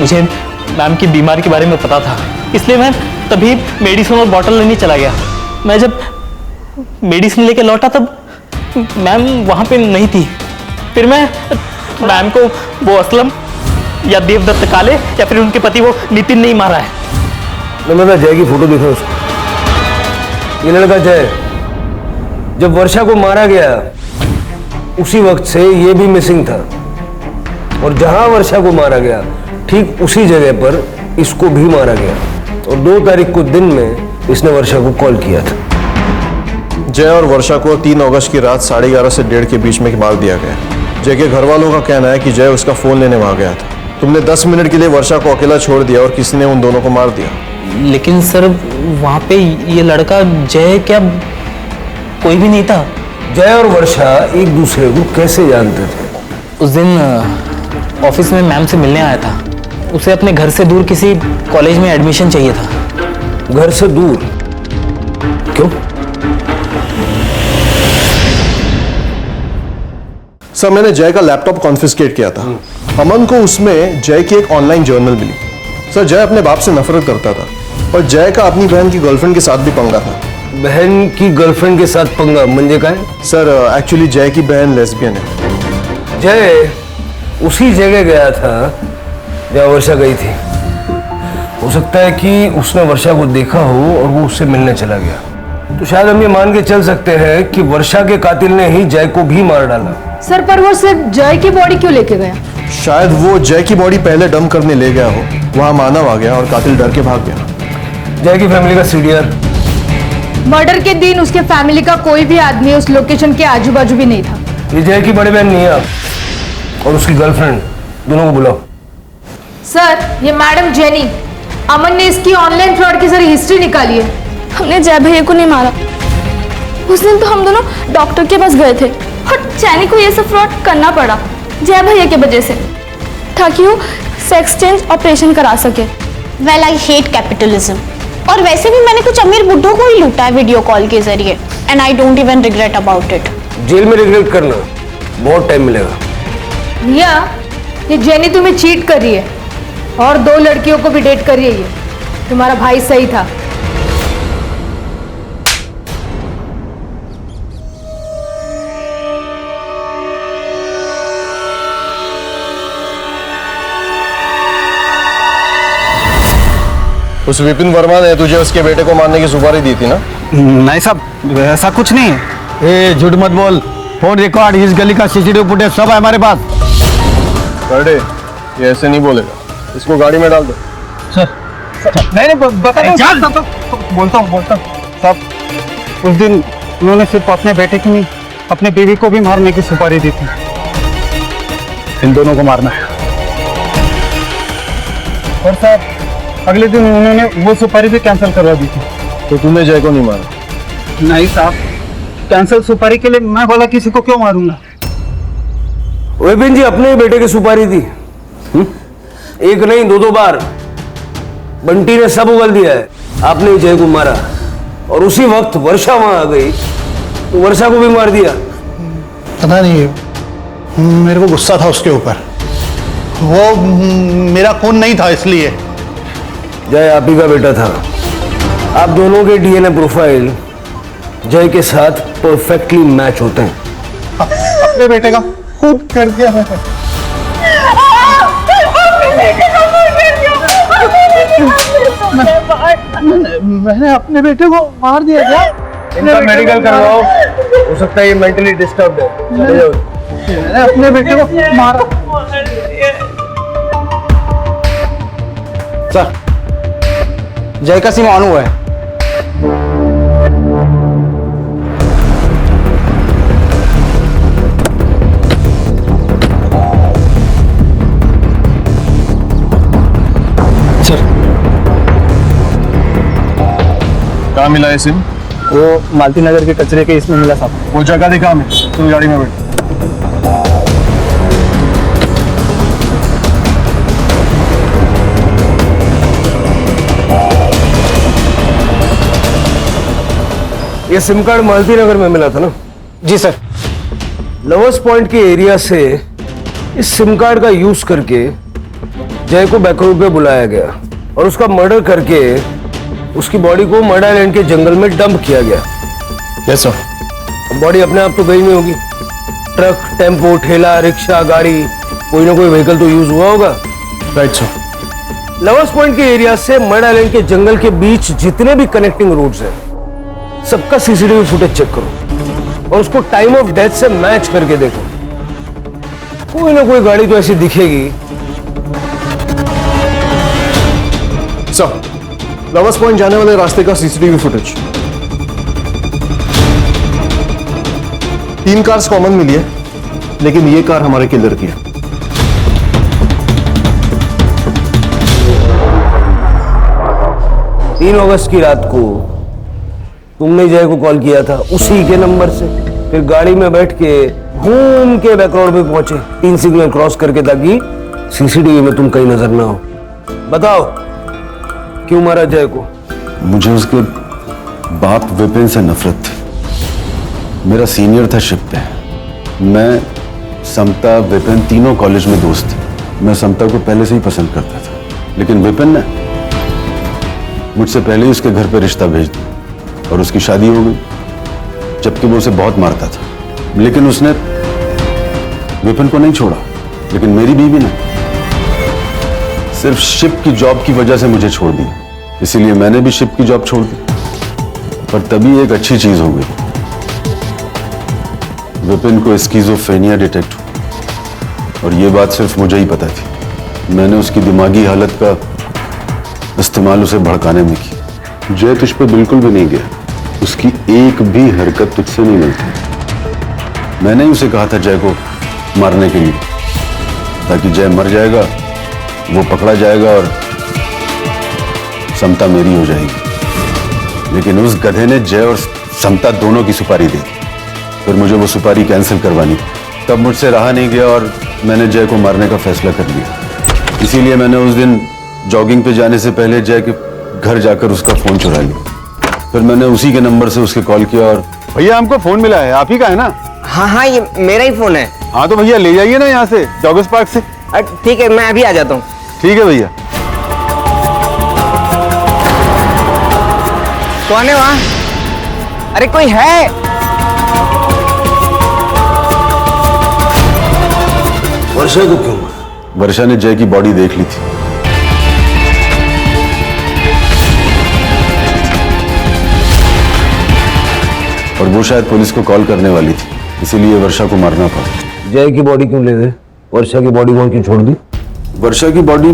मुझे मैम की बीमारी के बारे में पता था, इसलिए मैं तभी मेडिसिन और बॉटल लेने चला गया। मैं जब मेडिसिन लेके लौटा तब मैम वहाँ पे नहीं थी। फिर मैं मैम को वो असलम या देवदत्त काले या फिर उनके पति वो नितिन ने ही मारा है। मैं जय की फोटो देखा उसको। ये लड़का जय जब वर्षा को मारा गया उसी वक्त से ये भी मिसिंग था, और जहां वर्षा को मारा गया ठीक उसी जगह पर इसको भी मारा गया। और 2 तारीख को दिन में इसने वर्षा को कॉल किया था। जय और वर्षा को 3 अगस्त की रात 11:30 से 1:30 के बीच में मार दिया गया। जय के घर वालों का कहना है कि जय उसका फोन लेने वहां गया था। तुमने 10 मिनट के लिए वर्षा को अकेला छोड़ दिया और किसी ने उन दोनों को मार दिया। लेकिन सर वहाँ पे ये लड़का जय क्या कोई भी नहीं था? जय और वर्षा एक दूसरे को कैसे जानते थे? उस दिन ऑफिस में मैम से मिलने आया था। उसे अपने घर से दूर किसी कॉलेज में एडमिशन चाहिए था। घर से दूर क्यों? सर मैंने जय का लैपटॉप कॉन्फिस्केट किया था। अमन को उसमें जय की एक ऑनलाइन जर्नल मिली। सर जय अपने बाप से नफरत करता था, और जय का अपनी बहन की गर्लफ्रेंड के साथ भी पंगा था। बहन की गर्लफ्रेंड के साथ पंगा म्हणजे काय? सर एक्चुअली जय की बहन लेस्बियन है। जय उसी जगह गया था जहाँ वर्षा गई थी। हो सकता है कि उसने वर्षा को देखा हो और वो उससे मिलने चला गया। तो शायद हम ये मान के चल सकते हैं कि वर्षा के कातिल ने ही जय को भी मार डाला। सर पर वो सिर्फ जय की बॉडी क्यों लेके गया? शायद वो जय की बॉडी पहले डंप करने ले गया हो, वहां मानव आ गया और कातिल डर के भाग गया। जय की फैमिली का सीडीआर। मर्डर के दिन उसके फैमिली का कोई भी आदमी उस लोकेशन के आजू बाजू भी नहीं था। ये जय की बड़ी बहन निया और उसकी गर्लफ्रेंड, दोनों को बुलाओ। सर ये मैडम जेनी, अमन ने इसकी ऑनलाइन फ्रॉड की सारी हिस्ट्री निकाली है। हमने जय भैया को नहीं मारा। उस दिन तो हम दोनों डॉक्टर के पास गए थे, और चैनी को ये सब फ्रॉड करना पड़ा जय भैया की वजह से, ताकि वो सेक्स चेंज ऑपरेशन करा सके। Well I hate capitalism. और वैसे भी मैंने कुछ अमीर बुड्ढों को ही लूटा है वीडियो कॉल के जरिए, and I don't even regret about it. Jail में रिग्रेट करना बहुत टाइम मिलेगा। भैया, ये जेनी तुम्हें चीट कर रही है और 2 लड़कियों को भी डेट कर रही है। ये तुम्हारा भाई सही था। उस विपिन वर्मा ने तुझे उसके बेटे को मारने की सुपारी दी थी ना? नहीं साहब, ऐसा कुछ नहीं है। ए झूठ मत बोल। फोन रिकॉर्ड, इस गली का सीसीटीवी फुटेज सब है हमारे पास। बड़े, ये ऐसे नहीं बोलेगा, इसको गाड़ी में डाल दो। नहीं बोलता हूँ साहब, उस दिन उन्होंने सिर्फ अपने बेटे की नहीं, अपने बीवी को भी मारने की सुपारी दी थी। इन दोनों को मारना है। और साहब, अगले दिन उन्होंने वो सुपारी भी कैंसिल करवा दी थी। तो तूने जय को नहीं मारा? नहीं साहब, कैंसिल सुपारी के लिए मैं बोला किसी को क्यों मारूंगा। विपिन जी अपने ही बेटे की सुपारी दी। एक नहीं 2 बार बंटी ने सब उगल दिया है। आपने जय को मारा और उसी वक्त वर्षा वहां आ गई तो वर्षा को भी मार दिया। पता नहीं, मेरे को गुस्सा था उसके ऊपर। वो मेरा खून नहीं था इसलिए। जय आप ही का बेटा था। आप दोनों के डीएनए प्रोफाइल जय के साथ परफेक्टली मैच होते हैं। अपने बेटे का खून कर दिया मैंने अपने बेटे को मार दिया क्या? इनका मेडिकल करवाओ, हो सकता है ये मेंटली डिस्टर्ब्ड है। चले जाओ। मैंने अपने बेटे को मारा। सर, जय का सिम ऑन हुआ है। सर, कहाँ मिला है सिम? वो मालती नगर के कचरे के इसमें मिला साहब। वो जगह दिखा हमें, तुम गाड़ी में बैठ। ये सिम कार्ड मालती नगर में मिला था ना? जी सर। लवर्स पॉइंट के एरिया से इस सिम कार्ड का यूज करके जय को बैकरोड पे बुलाया गया और उसका मर्डर करके उसकी बॉडी को मर्डर आइलैंड के जंगल में डंप किया गया। Yes sir. बॉडी अपने आप तो गई नहीं होगी। ट्रक, टेम्पो, ठेला, रिक्शा, गाड़ी, कोई ना कोई व्हीकल तो यूज हुआ होगा। Right sir. लवर्स पॉइंट के एरिया से मर्डर आइलैंड के जंगल के बीच जितने भी कनेक्टिंग रोड्स हैं सबका सीसीटीवी फुटेज चेक करो और उसको टाइम ऑफ डेथ से मैच करके देखो। कोई ना कोई गाड़ी तो ऐसी दिखेगी। सर, लवर्स पॉइंट जाने वाले रास्ते का सीसीटीवी फुटेज 3 कार्स कॉमन मिली है, लेकिन ये कार हमारे किलर की है। 3 अगस्त की रात को तुमने जय को कॉल किया था उसी के नंबर से, फिर गाड़ी में बैठ के घूम के बैक रोड पे पहुंचे 3 सिग्नल क्रॉस करके, ताकि सीसीटीवी में तुम कहीं नजर ना हो। बताओ क्यों मारा जय को? मुझे उसके बाप विपिन से नफरत थी। मेरा सीनियर था शिप पे। मैं, समता, विपिन तीनों कॉलेज में दोस्त थे। मैं समता को पहले से ही पसंद करता था, लेकिन विपिन ने मुझसे पहले ही उसके घर पे रिश्ता भेज दिया और उसकी शादी हो गई, जबकि वो उसे बहुत मारता था। लेकिन उसने विपिन को नहीं छोड़ा, लेकिन मेरी बीवी ने सिर्फ शिप की जॉब की वजह से मुझे छोड़ दिया। इसीलिए मैंने भी शिप की जॉब छोड़ दी। पर तभी एक अच्छी चीज हो गई, विपिन को स्किज़ोफ्रेनिया डिटेक्ट हुआ और ये बात सिर्फ मुझे ही पता थी। मैंने उसकी दिमागी हालत का इस्तेमाल उसे भड़काने में किया। जय तुझ पे बिल्कुल भी नहीं गया, उसकी एक भी हरकत तुझसे नहीं मिलती। मैंने ही उसे कहा था जय को मारने के लिए, ताकि जय मर जाएगा, वो पकड़ा जाएगा और समता मेरी हो जाएगी। लेकिन उस गधे ने जय और समता दोनों की सुपारी दी। फिर मुझे वो सुपारी कैंसिल करवानी, तब मुझसे रहा नहीं गया और मैंने जय को मारने का फैसला कर लिया। इसीलिए मैंने उस दिन जॉगिंग पे जाने से पहले जय के घर जाकर उसका फोन चुरा लिया। फिर मैंने उसी के नंबर से उसके कॉल किया और भैया हमको फोन मिला है, आप ही का है ना? हाँ हाँ, ये मेरा ही फोन है। हाँ तो भैया ले जाइए ना यहाँ से, जॉगर्स पार्क से। ठीक है, मैं अभी आ जाता हूँ। ठीक है भैया। कौन है वहाँ? अरे कोई है? वर्षा को क्यों? वर्षा ने जय की बॉडी देख ली थी। और वो शायद पुलिस को कॉल करने वाली थी, इसीलिए वर्षा को मारना पड़ा। जय की बॉडी क्यों ले गए? वर्षा की बॉडी वहां क्यों छोड़ दी? वर्षा की बॉडी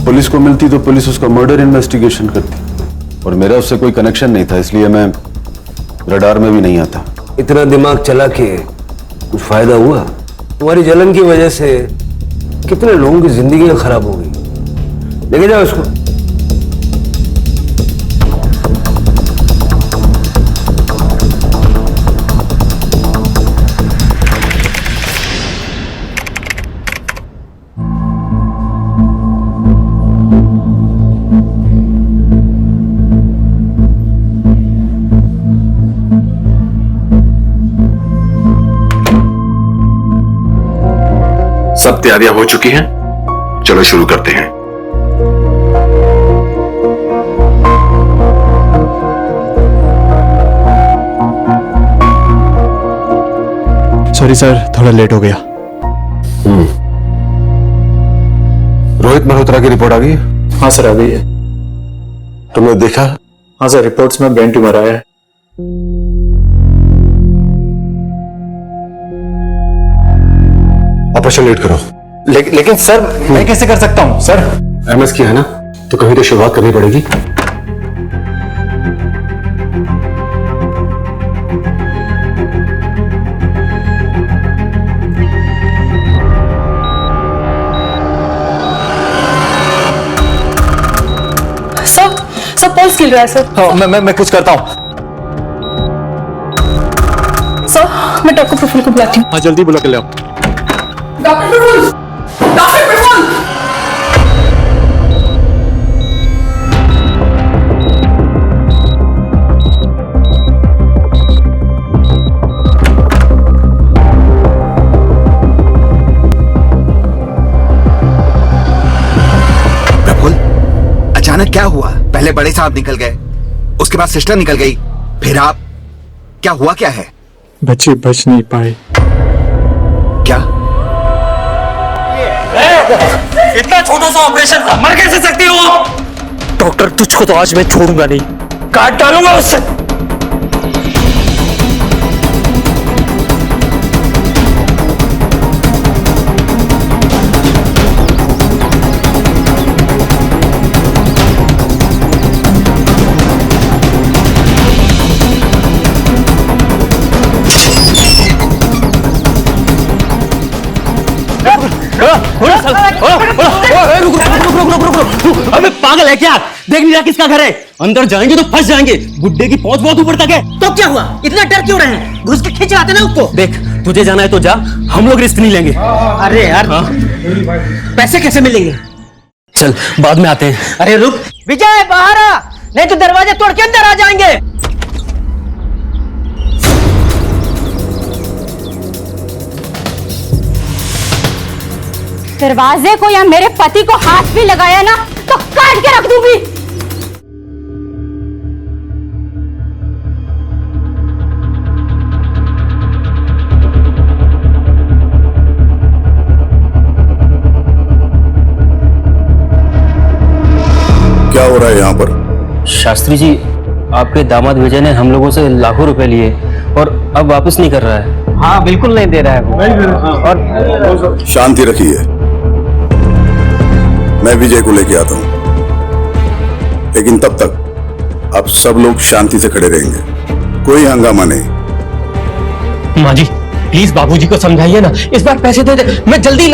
पुलिस को मिलती तो पुलिस उसका मर्डर इन्वेस्टिगेशन करती, और मेरा उससे कोई कनेक्शन नहीं था, इसलिए मैं रडार में भी नहीं आता। इतना दिमाग चला के कुछ फायदा हुआ? तुम्हारी जलन की वजह से कितने लोगों की जिंदगी खराब हो गई। लेके जाओ इसको। सब तैयारियां हो चुकी हैं, चलो शुरू करते हैं। सॉरी सर, थोड़ा लेट हो गया। रोहित मल्होत्रा की रिपोर्ट आ गई है? हाँ सर, आ गई है। तुमने देखा? हाँ सर, रिपोर्ट्स में ब्रेन ट्यूमर आया है। ऑपरेशन लेट करो। लेकिन सर, मैं कैसे कर सकता हूँ सर? एमएस की है ना, तो कहीं तो शुरुआत करनी पड़ेगी। सब पल्स गिर रहा है सर। हाँ, मैं कुछ करता हूँ। सर, मैं डॉक्टर प्रफुल्ल को बुलाती हूँ। हाँ, जल्दी बुला के ले आओ। डॉक्टर प्रफुल्ल! डॉक्टर प्रफुल्ल! प्रफुल्ल, अचानक क्या हुआ? पहले बड़े साहब निकल गए, उसके बाद सिस्टर निकल गई, फिर आप। क्या हुआ, क्या है? बच्चे बच नहीं पाए। क्या? इतना छोटा सा ऑपरेशन था, मर कैसे सकती हो आप? डॉक्टर, तुझको तो आज मैं छोड़ूंगा नहीं, काट डालूंगा उससे। अबे पागल है क्या? देख नहीं रहा किसका घर है? अंदर जाएंगे तो फंस जाएंगे। गुड्डे की पहुंच बहुत ऊपर तक है। तो क्या हुआ? इतना डर क्यों रहे हैं? घुस के खींच लाते ना उसको। देख, तुझे जाना है तो जा, हम लोग रिस्क नहीं लेंगे। अरे यार, पैसे कैसे मिलेंगे? चल, बाद में आते हैं। अरे रुक विजय, बाहर आ, नहीं तो दरवाजे तोड़ के अंदर आ जाएंगे। दरवाजे को या मेरे पति को हाथ भी लगाया ना तो काट के रख दूंगी। क्या हो रहा है यहाँ पर? शास्त्री जी, आपके दामाद विजय ने हम लोगों से लाखों रुपए लिए और अब वापस नहीं कर रहा है। हाँ, बिल्कुल नहीं दे रहा है वो। और शांति रखिए, मैं विजय को लेके आता हूं, लेकिन तब तक आप सब लोग शांति से खड़े रहेंगे, कोई हंगामा नहीं। माँ जी, प्लीज बाबूजी को समझाइए ना, इस बार पैसे दे दे, मैं जल्दी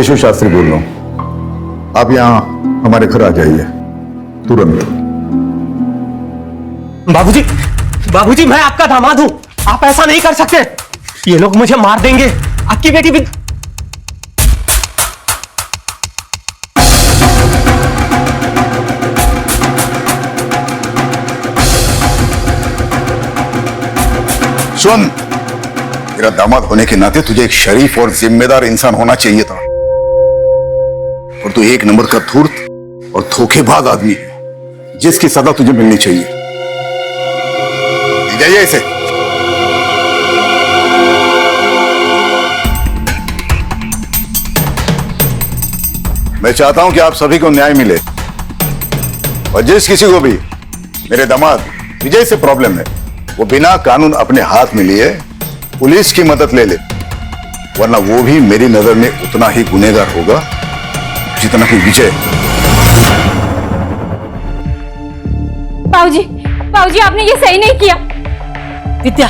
केशव शास्त्री बोल रहा हूं। आप यहां हमारे घर आ जाइए तुरंत। बाबूजी, बाबूजी मैं आपका दामाद हूं, आप ऐसा नहीं कर सकते। ये लोग मुझे मार देंगे। आपकी बेटी भी। सुन, मेरा दामाद होने के नाते तुझे एक शरीफ और जिम्मेदार इंसान होना चाहिए था, और तू एक नंबर का धूर्त और धोखेबाज आदमी है, जिसकी सजा तुझे मिलनी चाहिए। ले जाइए इसे। मैं चाहता हूं कि आप सभी को न्याय मिले, और जिस किसी को भी मेरे दामाद विजय से प्रॉब्लम है, वो बिना कानून अपने हाथ में लिए पुलिस की मदद ले ले, वरना वो भी मेरी नजर में उतना ही गुनहगार होगा जितना कि विजय। बाबूजी, बाबूजी आपने ये सही नहीं किया। विद्या,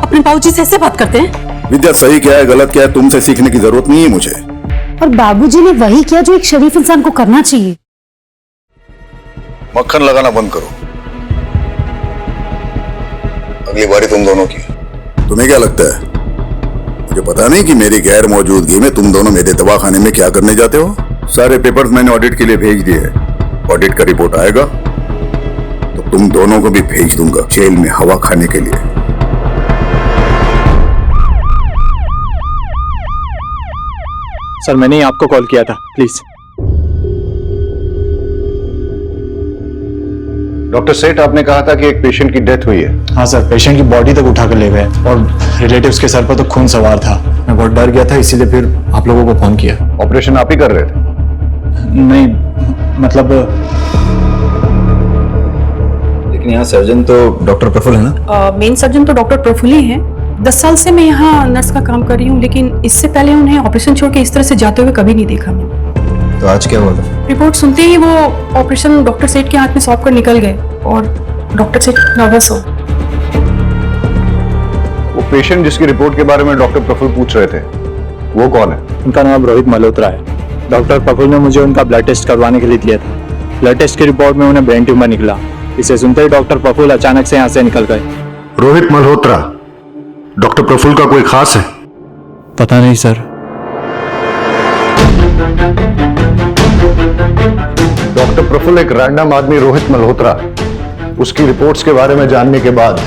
अपने बाबूजी से ऐसे बात करते हैं? विद्या, सही क्या है गलत क्या है तुमसे सीखने की जरूरत नहीं है मुझे। और बाबूजी ने वही किया जो एक शरीफ इंसान को करना चाहिए। मक्खन लगाना बंद करो, अगली बारी तुम दोनों की। तुम्हें क्या लगता है मुझे पता नहीं कि मेरी गैर मौजूदगी में तुम दोनों मेरे दवाखाने में क्या करने जाते हो? सारे पेपर्स मैंने ऑडिट के लिए भेज दिए हैं। ऑडिट का रिपोर्ट आएगा तो तुम दोनों को भी भेज दूंगा जेल में हवा खाने के लिए। सर मैंने ही आपको कॉल किया था, प्लीज। डॉक्टर सेठ, आपने कहा था कि एक पेशेंट की डेथ हुई है। हाँ सर, पेशेंट की बॉडी तक उठाकर ले गए और रिलेटिव्स के सर पर तो खून सवार था। मैं बहुत डर गया था, इसीलिए फिर आप लोगों को फोन किया। ऑपरेशन आप ही कर रहे थे? नहीं, मतलब लेकिन यहाँ सर्जन तो डॉक्टर प्रफुल्ल है ना? मेन सर्जन तो डॉक्टर प्रफुल्ल ही हैं। 10 साल से मैं यहाँ नर्स का काम कर रही हूँ, लेकिन इससे पहले उन्हें ऑपरेशन छोड़ के इस तरह से जाते हुए कभी नहीं देखा मैंने। तो आज क्या हुआ था? रिपोर्ट सुनते ही वो ऑपरेशन डॉक्टर सेठ के हाथ में सौंप कर निकल गए और डॉक्टर सेठ नर्वस हो। वो पेशेंट जिसकी रिपोर्ट के बारे में डॉक्टर प्रफुल्ल पूछ रहे थे, वो कौन है? उनका नाम रोहित मल्होत्रा है। डॉक्टर प्रफुल्ल ने मुझे उनका ब्लड टेस्ट करवाने के लिए दिया था। ब्लड टेस्ट की रिपोर्ट में उन्हें ब्रेन ट्यूमर निकला। इसे सुनते ही डॉक्टर प्रफुल्ल अचानक से यहाँ से निकल गए। रोहित मल्होत्रा डॉक्टर प्रफुल्ल का कोई खास है? पता नहीं सर। डॉक्टर प्रफुल्ल एक रैंडम आदमी रोहित मल्होत्रा, उसकी रिपोर्ट्स के बारे में जानने के बाद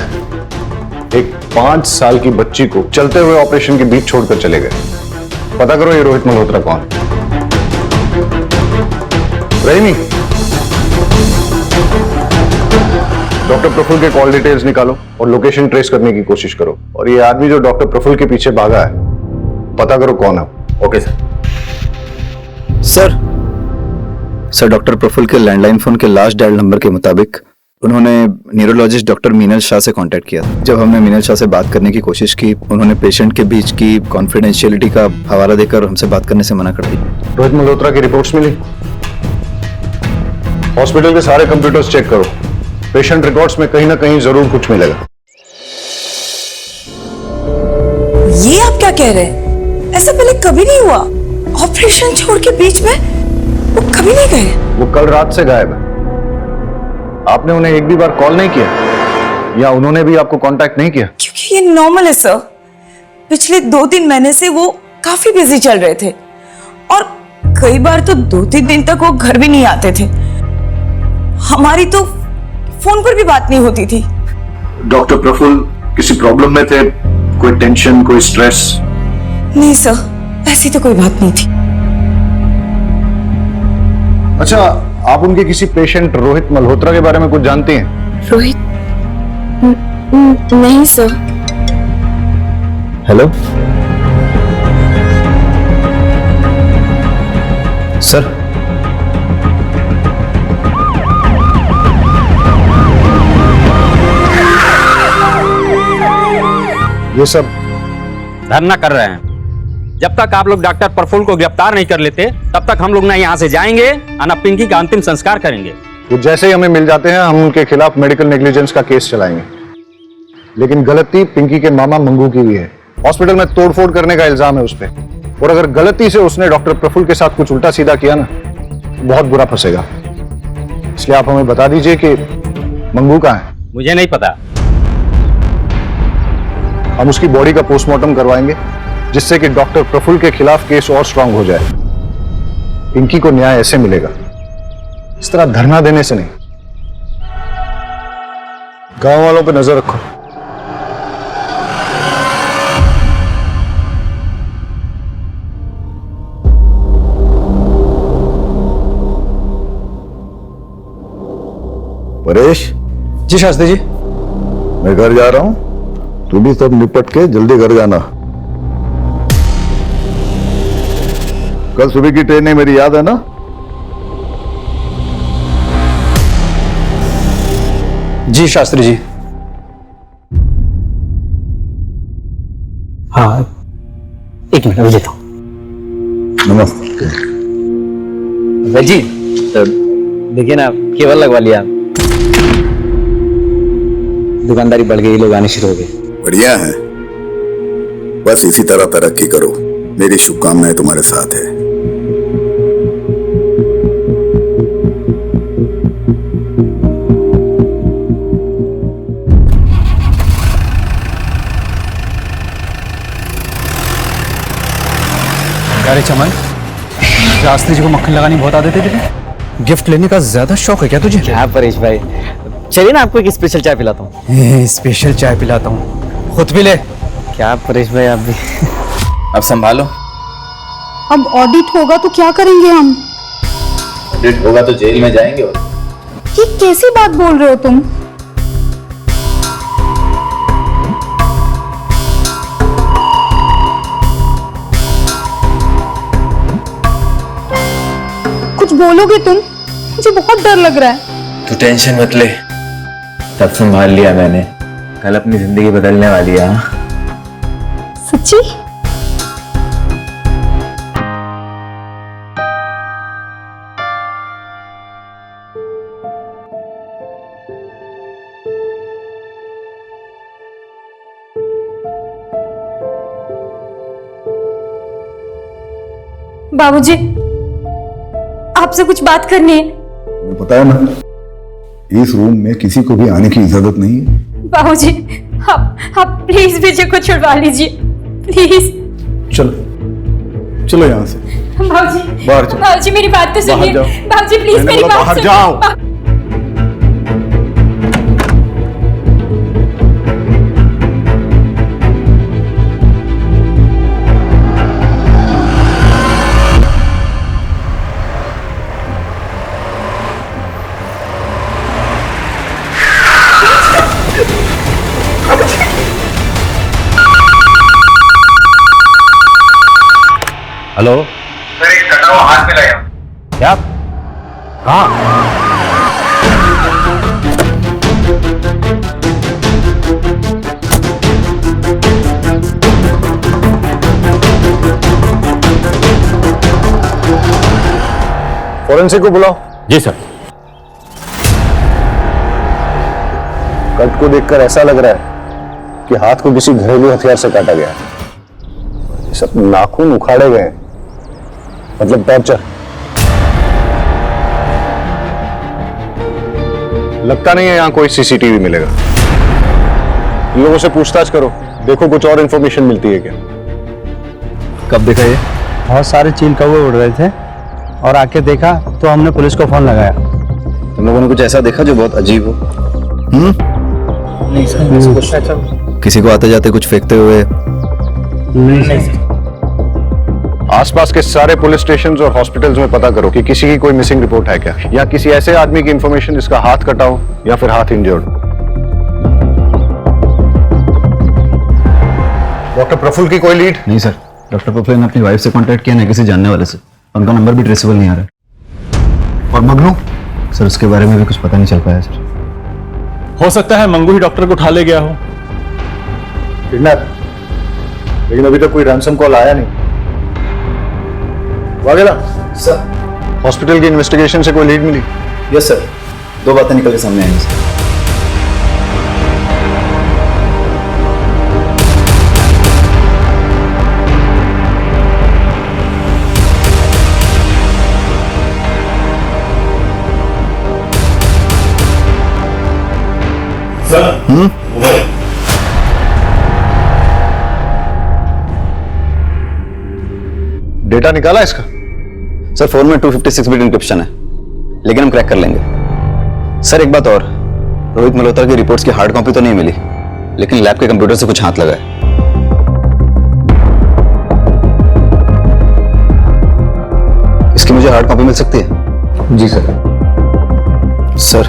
एक 5 साल की बच्ची को चलते हुए ऑपरेशन के बीच छोड़कर चले गए। पता करो ये रोहित मल्होत्रा कौन है। रहीमी, डॉक्टर प्रफुल्ल के कॉल डिटेल्स निकालो और लोकेशन ट्रेस करने की कोशिश करो, और ये आदमी जो डॉक्टर प्रफुल्ल के पीछे भागा है पता करो कौन है। Okay sir. Sir doctor Praful के लैंडलाइन फोन के लास्ट डायल नंबर के मुताबिक उन्होंने न्यूरोलॉजिस्ट डॉक्टर मीनल शाह से कांटेक्ट किया था। जब हमने मीनल शाह से बात करने की कोशिश की, उन्होंने पेशेंट के बीच की कॉन्फिडेंशियलिटी का हवाला देकर हमसे बात करने से मना कर दी। रोहित मल्होत्रा की रिपोर्ट्स मिली? हॉस्पिटल के सारे कंप्यूटर्स चेक करो, पेशेंट रिकॉर्ड्स में कहीं ना कहीं जरूर कुछ मिलेगा। ये आप क्या कह रहे हैं? ऐसा पहले कभी नहीं हुआ। ऑपरेशन छोड़ के बीच में वो कभी नहीं गए। वो कल रात से गायब है। आपने उन्हें एक भी बार कॉल नहीं किया या उन्होंने भी आपको कांटेक्ट नहीं किया? क्योंकि ये नॉर्मल है सर। पिछले 2-3 महीने से वो काफी बिजी चल रहे थे, और कई बार तो 2-3 दिन तक वो घर भी नहीं आते थे। हमारी तो फोन पर भी बात नहीं होती थी। डॉक्टर प्रफुल्ल किसी प्रॉब्लम में थे? कोई टेंशन, कोई स्ट्रेस? नहीं सर, ऐसी तो कोई बात नहीं थी। अच्छा, आप उनके किसी पेशेंट रोहित मल्होत्रा के बारे में कुछ जानते हैं? रोहित? नहीं सर। Hello sir. ये सब धरना कर रहे हैं। जब तक आप लोग डॉक्टर प्रफुल्ल को गिरफ्तार नहीं कर लेते, तब तक हम लोग ना यहाँ से जाएंगे और ना पिंकी का अंतिम संस्कार करेंगे। तो जैसे ही हमें मिल जाते हैं, हम उनके खिलाफ मेडिकल नेग्लिजेंस का केस चलाएंगे। लेकिन गलती पिंकी के मामा मंगू की भी है। हॉस्पिटल में तोड़फोड़ करने का इल्जाम है उस पर। और अगर गलती से उसने डॉक्टर प्रफुल्ल के साथ कुछ उल्टा सीधा किया ना, बहुत बुरा फंसेगा। इसलिए आप हमें बता दीजिए कि मंगू कहाँ है। मुझे नहीं पता। हम उसकी बॉडी का पोस्टमार्टम करवाएंगे, जिससे कि डॉक्टर प्रफुल्ल के खिलाफ केस और स्ट्रांग हो जाए। पिंकी को न्याय ऐसे मिलेगा, इस तरह धरना देने से नहीं। गांव वालों पे नजर रखो। परेश जी शास्त्री जी। मैं घर जा रहा हूं, तू भी सब निपट के जल्दी घर जाना। कल सुबह की ट्रेन है, मेरी याद है ना? जी शास्त्री जी। हाँ एक मिनट लेता हूँ। नमस्ते। भाई जी देखिए ना, केवल लगवा लिया, दुकानदारी बढ़ गई, लोग आने शुरू हो गए। बढ़िया है, बस इसी तरह तरक्की करो। मेरी शुभकामनाएं तुम्हारे साथ है। अरे चमन, शास्त्री जी को मक्खन लगानी बहुत आदत है तुझे? गिफ्ट लेने का ज्यादा शौक है क्या तुझे? क्या परेश भाई, चलिए ना आपको एक स्पेशल चाय पिलाता हूँ। स्पेशल चाय पिलाता हूँ, खुद भी ले। क्या परेश भाई आप भी। अब संभालो। अब ऑडिट होगा तो क्या करेंगे हम? ऑडिट होगा तो जेल में जाएंगे। और ये कैसी बात बोल रहे हो तुम? कुछ बोलोगे तुम? मुझे बहुत डर लग रहा है। तू टेंशन मत ले, सब संभाल लिया मैंने। कल अपनी जिंदगी बदलने वाली है। सच्ची? बाबूजी, आपसे कुछ बात करनी है। तुम्हें पता है ना, इस रूम में किसी को भी आने की इजाजत नहीं है। बाबूजी, आप प्लीज विजय को छुड़वा लीजिए, प्लीज। चलो चलो यहाँ से बाबूजी, बाहर जाओ। बाबूजी मेरी बात तो बाहर सुनिए। जाओ। बाबूजी प्लीज मैंने मेरी बोला बात बाहर सुनिए। जाओ। हेलो सर, एक कटा हुआ हाथ मिला यहाँ। क्या? कहाँ? फॉरेंसिक को बुलाओ। जी सर। कट को देखकर ऐसा लग रहा है कि हाथ को किसी घरेलू हथियार से काटा गया है। सब नाखून उखाड़े गए, मतलब टॉर्चर। लगता नहीं है यहाँ कोई सीसीटीवी मिलेगा। इन लोगों से पूछताछ करो, देखो कुछ और इंफॉर्मेशन मिलती है क्या। कब देखा ये? बहुत सारे चील कौवे उड़ रहे थे और आके देखा तो हमने पुलिस को फोन लगाया। तुम लोगों ने कुछ ऐसा देखा जो बहुत अजीब हो? नहीं सर, किसी को आते जाते कुछ फेंकते हुए? नहीं सर। आसपास के सारे पुलिस स्टेशंस और हॉस्पिटल्स में पता करो कि किसी की कोई मिसिंग रिपोर्ट है क्या, या किसी ऐसे आदमी की इंफॉर्मेशन जिसका हाथ कटा हो या फिर हाथ इंजर्ड। डॉक्टर प्रफुल्ल की कोई लीड? नहीं सर, डॉक्टर प्रफुल्ल ने अपनी वाइफ से कांटेक्ट किया, ना किसी जानने वाले से। उनका नंबर भी ट्रेसेबल नहीं आ रहा। और मगनू? सर उसके बारे में भी कुछ पता नहीं चल पाया सर। हो सकता है मंगू ही डॉक्टर को उठा ले गया हो। किडनैप, लेकिन अभी तक कोई रैंसम कॉल आया नहीं। वाघेला सर, हॉस्पिटल की इन्वेस्टिगेशन से कोई लीड मिली? यस सर, दो बातें निकल के सामने आई सर। डेटा निकाला इसका? सर फोन में 256 बिट इंक्रिप्शन है, लेकिन हम क्रैक कर लेंगे। सर एक बात और, रोहित मल्होत्रा की रिपोर्ट्स की हार्ड कॉपी तो नहीं मिली, लेकिन लैब के कंप्यूटर से कुछ हाथ लगा है। इसकी मुझे हार्ड कॉपी मिल सकती है? जी सर। सर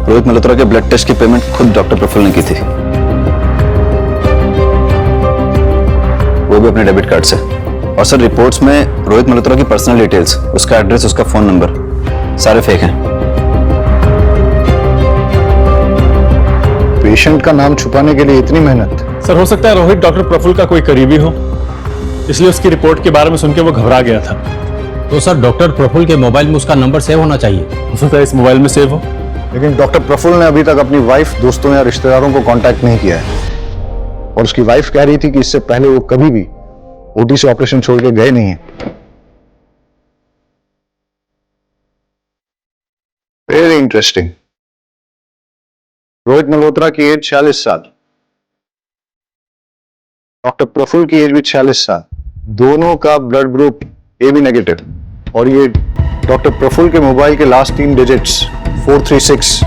रोहित मल्होत्रा के ब्लड टेस्ट की पेमेंट खुद डॉक्टर प्रफुल्ल ने की थी, वो भी अपने डेबिट कार्ड से। और सर रिपोर्ट्स में रोहित मल्होत्रा की पर्सनल डिटेल्स, उसका एड्रेस, उसका फोन नंबर सारे फेक हैं। पेशेंट का नाम छुपाने के लिए इतनी मेहनत? सर हो सकता है रोहित डॉक्टर प्रफुल्ल का कोई करीबी हो, इसलिए उसकी रिपोर्ट के बारे में सुनकर वो घबरा गया था। तो सर डॉक्टर प्रफुल्ल के मोबाइल में उसका नंबर सेव होना चाहिए। हो सकता है इस मोबाइल में सेव हो। लेकिन डॉक्टर प्रफुल्ल ने अभी तक अपनी वाइफ, दोस्तों या रिश्तेदारों को कांटेक्ट नहीं किया है, और उसकी वाइफ कह रही थी कि इससे पहले वो कभी भी ओटी से ऑपरेशन छोड़ के गए नहीं है। Very interesting. रोहित मल्होत्रा की एज 46 साल, डॉक्टर प्रफुल्ल की एज भी 46 साल, दोनों का ब्लड ग्रुप AB नेगेटिव, और ये डॉक्टर प्रफुल्ल के मोबाइल के लास्ट 3 डिजिट्स 436,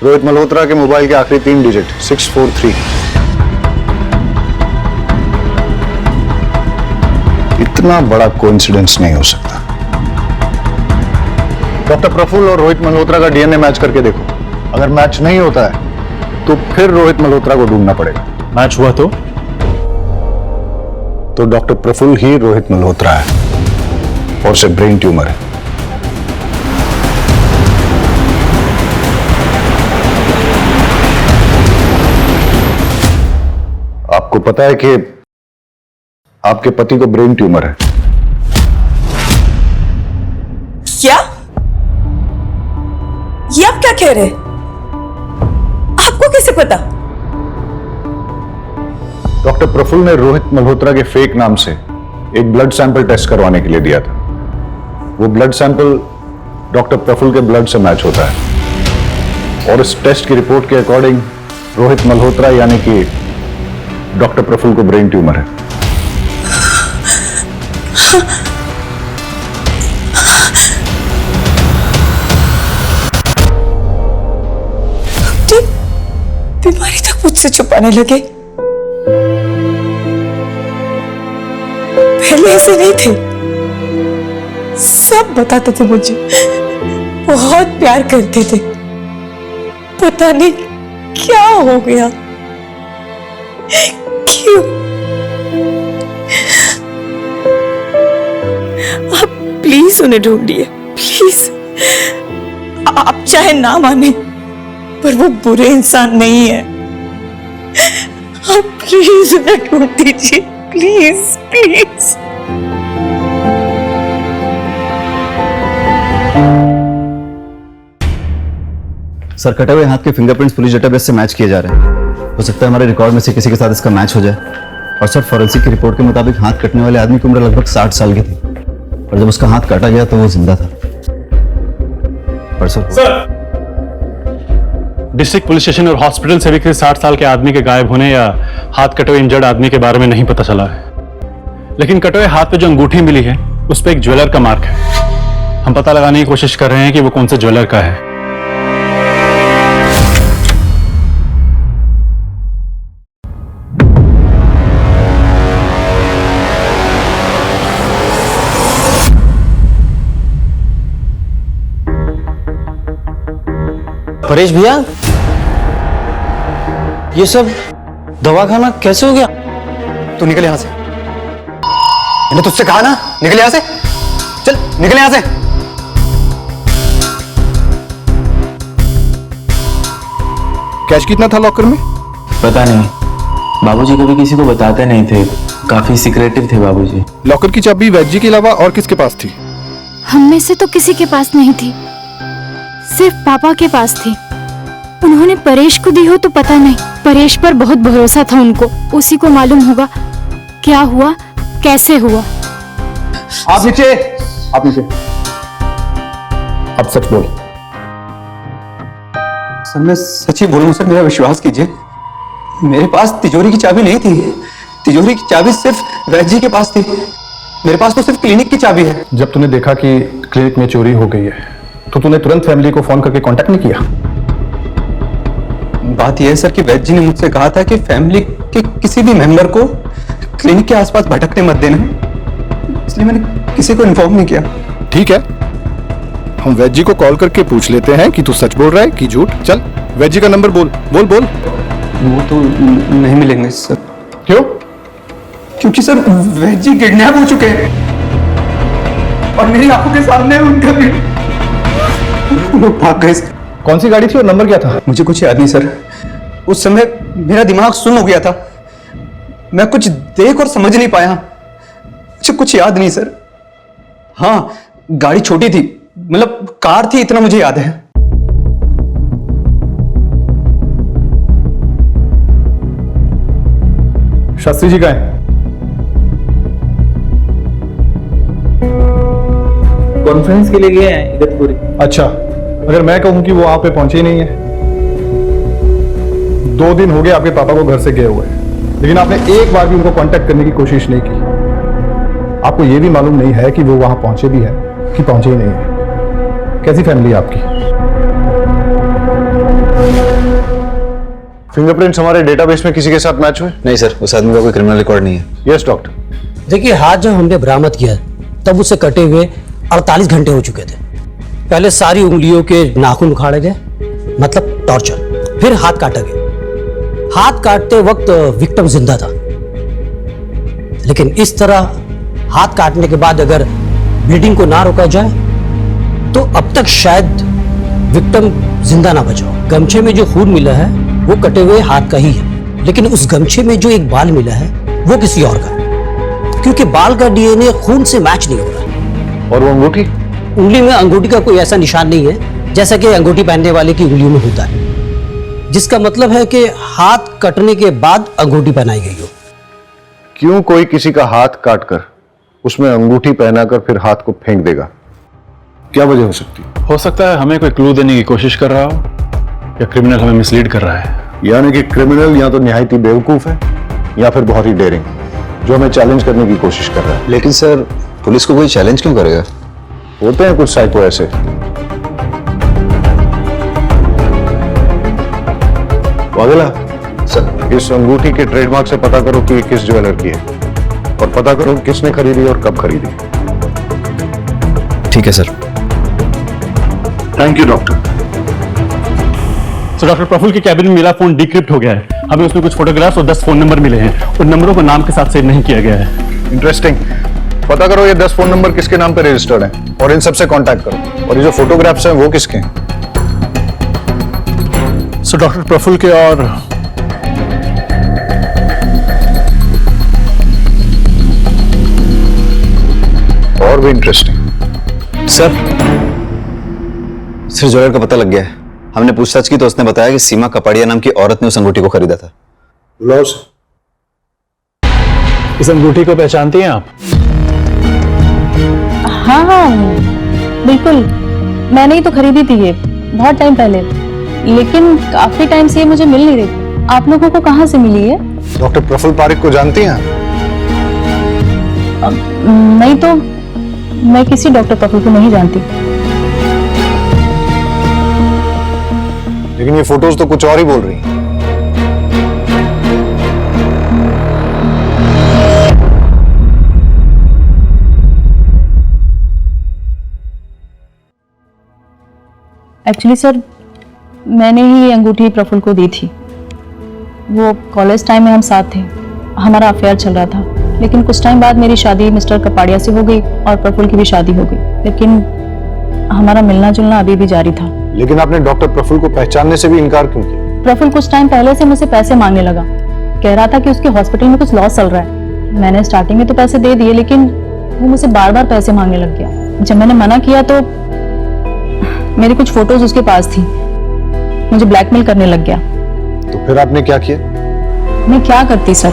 रोहित मल्होत्रा के मोबाइल के आखिरी 3 डिजिट 643। इतना बड़ा कोइंसिडेंस नहीं हो सकता। डॉक्टर प्रफुल्ल और रोहित मल्होत्रा का DNA मैच करके देखो, अगर मैच नहीं होता है तो फिर रोहित मल्होत्रा को ढूंढना पड़ेगा। मैच हुआ तो डॉक्टर प्रफुल्ल ही रोहित मल्होत्रा है, और उसे ब्रेन ट्यूमर है। आपको पता है कि आपके पति को ब्रेन ट्यूमर है? क्या? ये आप क्या कह रहे हैं? आपको कैसे पता? डॉक्टर प्रफुल्ल ने रोहित मल्होत्रा के फेक नाम से एक ब्लड सैंपल टेस्ट करवाने के लिए दिया था। वो ब्लड सैंपल डॉक्टर प्रफुल्ल के ब्लड से मैच होता है, और इस टेस्ट की रिपोर्ट के अकॉर्डिंग रोहित मल्होत्रा यानी कि डॉक्टर प्रफुल्ल को ब्रेन ट्यूमर है। बीमारी तक मुझसे छुपाने लगे। पहले ऐसे नहीं थे, सब बताते थे मुझे, बहुत प्यार करते थे। पता नहीं क्या हो गया, क्यों? आप प्लीज उन्हें ढूंढिए, प्लीज। आप चाहे ना माने, पर वो बुरे इंसान नहीं है। आप प्लीज उन्हें ढूंढ दीजिए, प्लीज प्लीज। सर कटे हुए हाथ के फिंगरप्रिंट्स पुलिस डेटाबेस से मैच किए जा रहे हैं। हो सकता है हमारे रिकॉर्ड में से किसी के साथ इसका मैच हो जाए। और सर फॉरेंसिक की रिपोर्ट के मुताबिक हाथ कटने वाले आदमी की उम्र लगभग 60 साल की थी, और जब उसका हाथ काटा गया तो वो जिंदा था। पर सर डिस्ट्रिक्ट पुलिस स्टेशन और हॉस्पिटल से भी किसी 60 साल के आदमी के गायब होने या हाथ कटे हुए इंजर्ड आदमी के बारे में नहीं पता चला है। लेकिन कटे हुए हाथ पे जो अंगूठी मिली है उस पे एक ज्वेलर का मार्क है। हम पता लगाने की कोशिश कर रहे हैं कि वो कौन से ज्वेलर का है। परेश भैया, ये सब दवाखाना कैसे हो गया? तू निकल यहां से। मैंने तुझसे कहा ना, निकल यहां से। चल निकल यहां से। कैश कितना था लॉकर में? पता नहीं, बाबूजी कभी किसी को बताते नहीं थे, काफी सिक्रेटिव थे बाबूजी। लॉकर की चाबी वैद जी के अलावा और किसके पास थी? हम में से तो किसी के पास नहीं थी, सिर्फ पापा के पास थी। उन्होंने परेश को दी हो तो पता नहीं, परेश पर बहुत भरोसा था उनको, उसी को मालूम होगा क्या हुआ, कैसे हुआ। आप नीचे, आप नीचे। अब सच बोल, सर मैं सच्ची बोलूं सर, मेरा विश्वास कीजिए, मेरे पास तिजोरी की चाबी नहीं थी। तिजोरी की चाबी सिर्फ वैद्य जी के पास थी, मेरे पास तो सिर्फ क्लिनिक की चाबी है। जब तूने देखा कि क्लिनिक में चोरी हो गई है तो तूने तुरंत फैमिली को फोन करके कांटेक्ट नहीं किया? बात यह है सर कि वैद्य जी ने मुझसे कहा था कि फैमिली के किसी भी मेंबर को क्लिनिक के आसपास भटकने मत देना, इसलिए मैंने किसी को इन्फॉर्म नहीं किया। ठीक है, हम वैद्य जी को कॉल करके पूछ लेते हैं कि तू सच बोल रहा है कि झूठ। चल वैद्य जी का नंबर बोल बोल बोल। वो तो नहीं मिलेंगे सर। क्यों? क्योंकि सर वैद्य जी किडनैप हो चुके हैं और मेरी आंखों के सामने उनका भी लोग भाग गए। कौन सी गाड़ी थी और नंबर क्या था? मुझे कुछ याद नहीं सर, उस समय मेरा दिमाग सुन्न हो गया था, मैं कुछ देख और समझ नहीं पाया, मुझे कुछ याद नहीं सर। हाँ, गाड़ी छोटी थी, मतलब कार थी, इतना मुझे याद है। शास्त्री जी कहाँ हैं? कॉन्फ्रेंस के लिए गए हैं इगतपुरी। अच्छा, अगर मैं कहूं कि वो वहां पे पहुंचे ही नहीं है। 2 दिन हो गए आपके पापा को घर से गए हुए, लेकिन आपने एक बार भी उनको कांटेक्ट करने की कोशिश नहीं की। आपको ये भी मालूम नहीं है कि वो वहां पहुंचे भी है कि पहुंचे ही नहीं है। कैसी फैमिली है आपकी? फिंगरप्रिंट्स हमारे डेटाबेस में किसी के साथ मैच हुए? नहीं सर, उस आदमी का कोई क्रिमिनल रिकॉर्ड नहीं है। Yes doctor. देखिए, हाथ जब हमने बरामद किया तब उसे कटे हुए 48 घंटे हो चुके थे। पहले सारी उंगलियों के नाखून उखाड़े गए, मतलब टॉर्चर, फिर हाथ काटा गया। हाथ काटते वक्त विक्टिम जिंदा था, लेकिन इस तरह हाथ काटने के बाद अगर ब्लीडिंग को ना रोका जाए तो अब तक शायद विक्टिम जिंदा ना बचा हो। गमछे में जो खून मिला है वो कटे हुए हाथ का ही है, लेकिन उस गमछे में जो एक बाल मिला है वो किसी और का, क्योंकि बाल का डीएनए खून से मैच नहीं हो रहा। और वो अंगूठी? उंगली में अंगूठी का कोई ऐसा निशान नहीं है जैसा कि अंगूठी पहनने वाले की उंगलियों में होता है, जिसका मतलब है कि हाथ कटने के बाद अंगूठी पहनाई गई हो। क्यों कोई किसी का हाथ काटकर उसमें अंगूठी पहनाकर फिर हाथ को फेंक देगा? क्या वजह हो सकती है? हो सकता है हमें कोई क्लू देने की कोशिश कर रहा हो, या क्रिमिनल हमें मिसलीड कर रहा है। यानी कि क्रिमिनल या तो निहायती बेवकूफ है या फिर बहुत ही डेयरिंग, जो हमें चैलेंज करने की कोशिश कर रहा है। लेकिन सर, पुलिस को कोई चैलेंज क्यों करेगा? होते हैं कुछ साइको ऐसे। वागेला सर, इस अंगूठी के ट्रेडमार्क से पता करो कि किस ज्वेलर की है, और पता करो किसने खरीदी और कब खरीदी। ठीक है सर। Thank you doctor. तो डॉक्टर प्रफुल्ल के कैबिन में मिला फोन डिक्रिप्ट हो गया है। हमें उसमें कुछ फोटोग्राफ्स और 10 फोन नंबर मिले हैं। उन नंबरों को नाम के साथ सेव नहीं किया गया है। इंटरेस्टिंग। पता करो ये 10 फोन नंबर किसके नाम पर रजिस्टर्ड हैं और इन सबसे कांटेक्ट करो। और ये जो फोटोग्राफ्स हैं वो किसके हैं? सो डॉक्टर प्रफुल्ल के और भी इंटरेस्टिंग। सर ज्वेलर का पता लग गया है। हमने पूछताछ की तो उसने बताया कि सीमा कपाड़िया नाम की औरत ने उस अंगूठी को खरीदा था। लॉस। इस अंगूठी को पहचानती हैं आप? हाँ हाँ बिल्कुल, मैंने ही तो खरीदी थी ये बहुत टाइम पहले, लेकिन काफी टाइम से ये मुझे मिल नहीं रही। आप लोगों को कहाँ से मिली है? डॉक्टर प्रफुल्ल पारिक को जानती हैं? नहीं तो मैं किसी डॉक्टर प्रफुल्ल को नहीं जानती। लेकिन ये फोटोज तो कुछ और ही बोल रही हैं। एक्चुअली सर, मैंने ही ये अंगूठी प्रफुल्ल को दी थी। वो कॉलेज टाइम में हम साथ थे, हमारा अफेयर चल रहा था, लेकिन कुछ टाइम बाद मेरी शादी मिस्टर कपाड़िया से हो गई और प्रफुल्ल की भी शादी हो गई, लेकिन हमारा मिलना जुलना अभी भी जारी था। लेकिन आपने डॉक्टर प्रफुल्ल को पहचानने से भी इनकार क्यों किया? प्रफुल्ल कुछ टाइम पहले से मुझसे पैसे मांगने लगा, कह रहा था कि उसके हॉस्पिटल में कुछ लॉस चल रहा है। मैंने स्टार्टिंग में तो पैसे दे दिए, लेकिन वो मुझसे बार बार पैसे मांगने लग गया। जब मैंने मना किया तो मेरी कुछ फोटोज उसके पास थी, मुझे ब्लैकमेल करने लग गया। तो फिर आपने क्या किया? मैं क्या करती सर,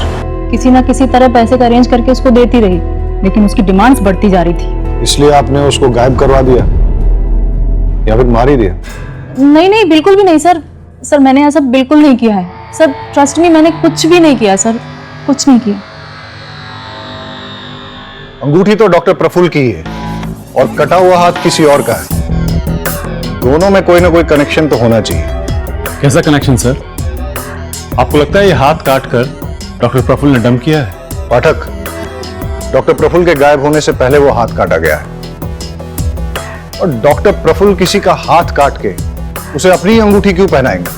किसी ना किसी तरह पैसे का अरेंज करके उसको देती रही, लेकिन उसकी डिमांड्स बढ़ती जा रही थी। इसलिए आपने उसको गायब करवा दिया या फिर मार ही दिया? नहीं नहीं, बिल्कुल भी नहीं सर, सर मैंने ऐसा बिल्कुल नहीं किया है सर, ट्रस्ट मी, मैंने कुछ भी नहीं किया सर, कुछ नहीं किया। अंगूठी तो डॉक्टर प्रफुल्ल की है और कटा हुआ हाथ किसी और का है। दोनों में कोई ना कोई कनेक्शन तो होना चाहिए। कैसा कनेक्शन सर? आपको लगता है ये हाथ काट कर डॉक्टर प्रफुल्ल ने डंप किया है? पाठक, डॉक्टर प्रफुल्ल के गायब होने से पहले वो हाथ काटा गया है और डॉक्टर प्रफुल्ल किसी का हाथ काट के उसे अपनी अंगूठी क्यों पहनाएंगे?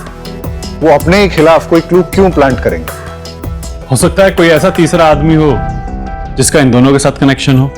वो अपने ही खिलाफ कोई क्लू क्यों प्लांट करेंगे? हो सकता है कोई ऐसा तीसरा आदमी हो जिसका इन दोनों के साथ कनेक्शन हो।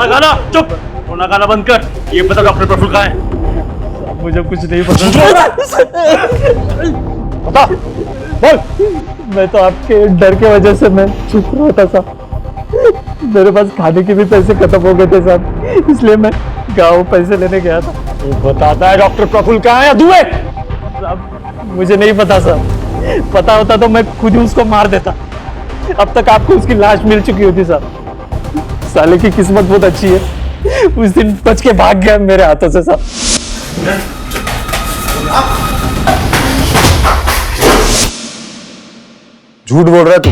गाना चुप, रोना गाना बंद कर। ये पता डॉक्टर प्रफुल्ल कहाँ है? मुझे कुछ नहीं पता। बता, बोल। मैं तो आपके डर के वजह से मैं चुप रहा था साहब। मेरे पास खाने के भी पैसे खत्म हो गए थे साहब, इसलिए मैं गाँव पैसे लेने गया था। तो बताता है डॉक्टर प्रफुल्ल कहाँ है? दुए साहब, मुझे नहीं पता साहब, पता होता तो मैं खुद ही उसको मार देता। अब तक आपको उसकी लाश मिल चुकी होती साहब। साले की किस्मत बहुत अच्छी है, उस दिन बच के भाग गया मेरे हाथों से साहब। झूठ बोल रहा है तू,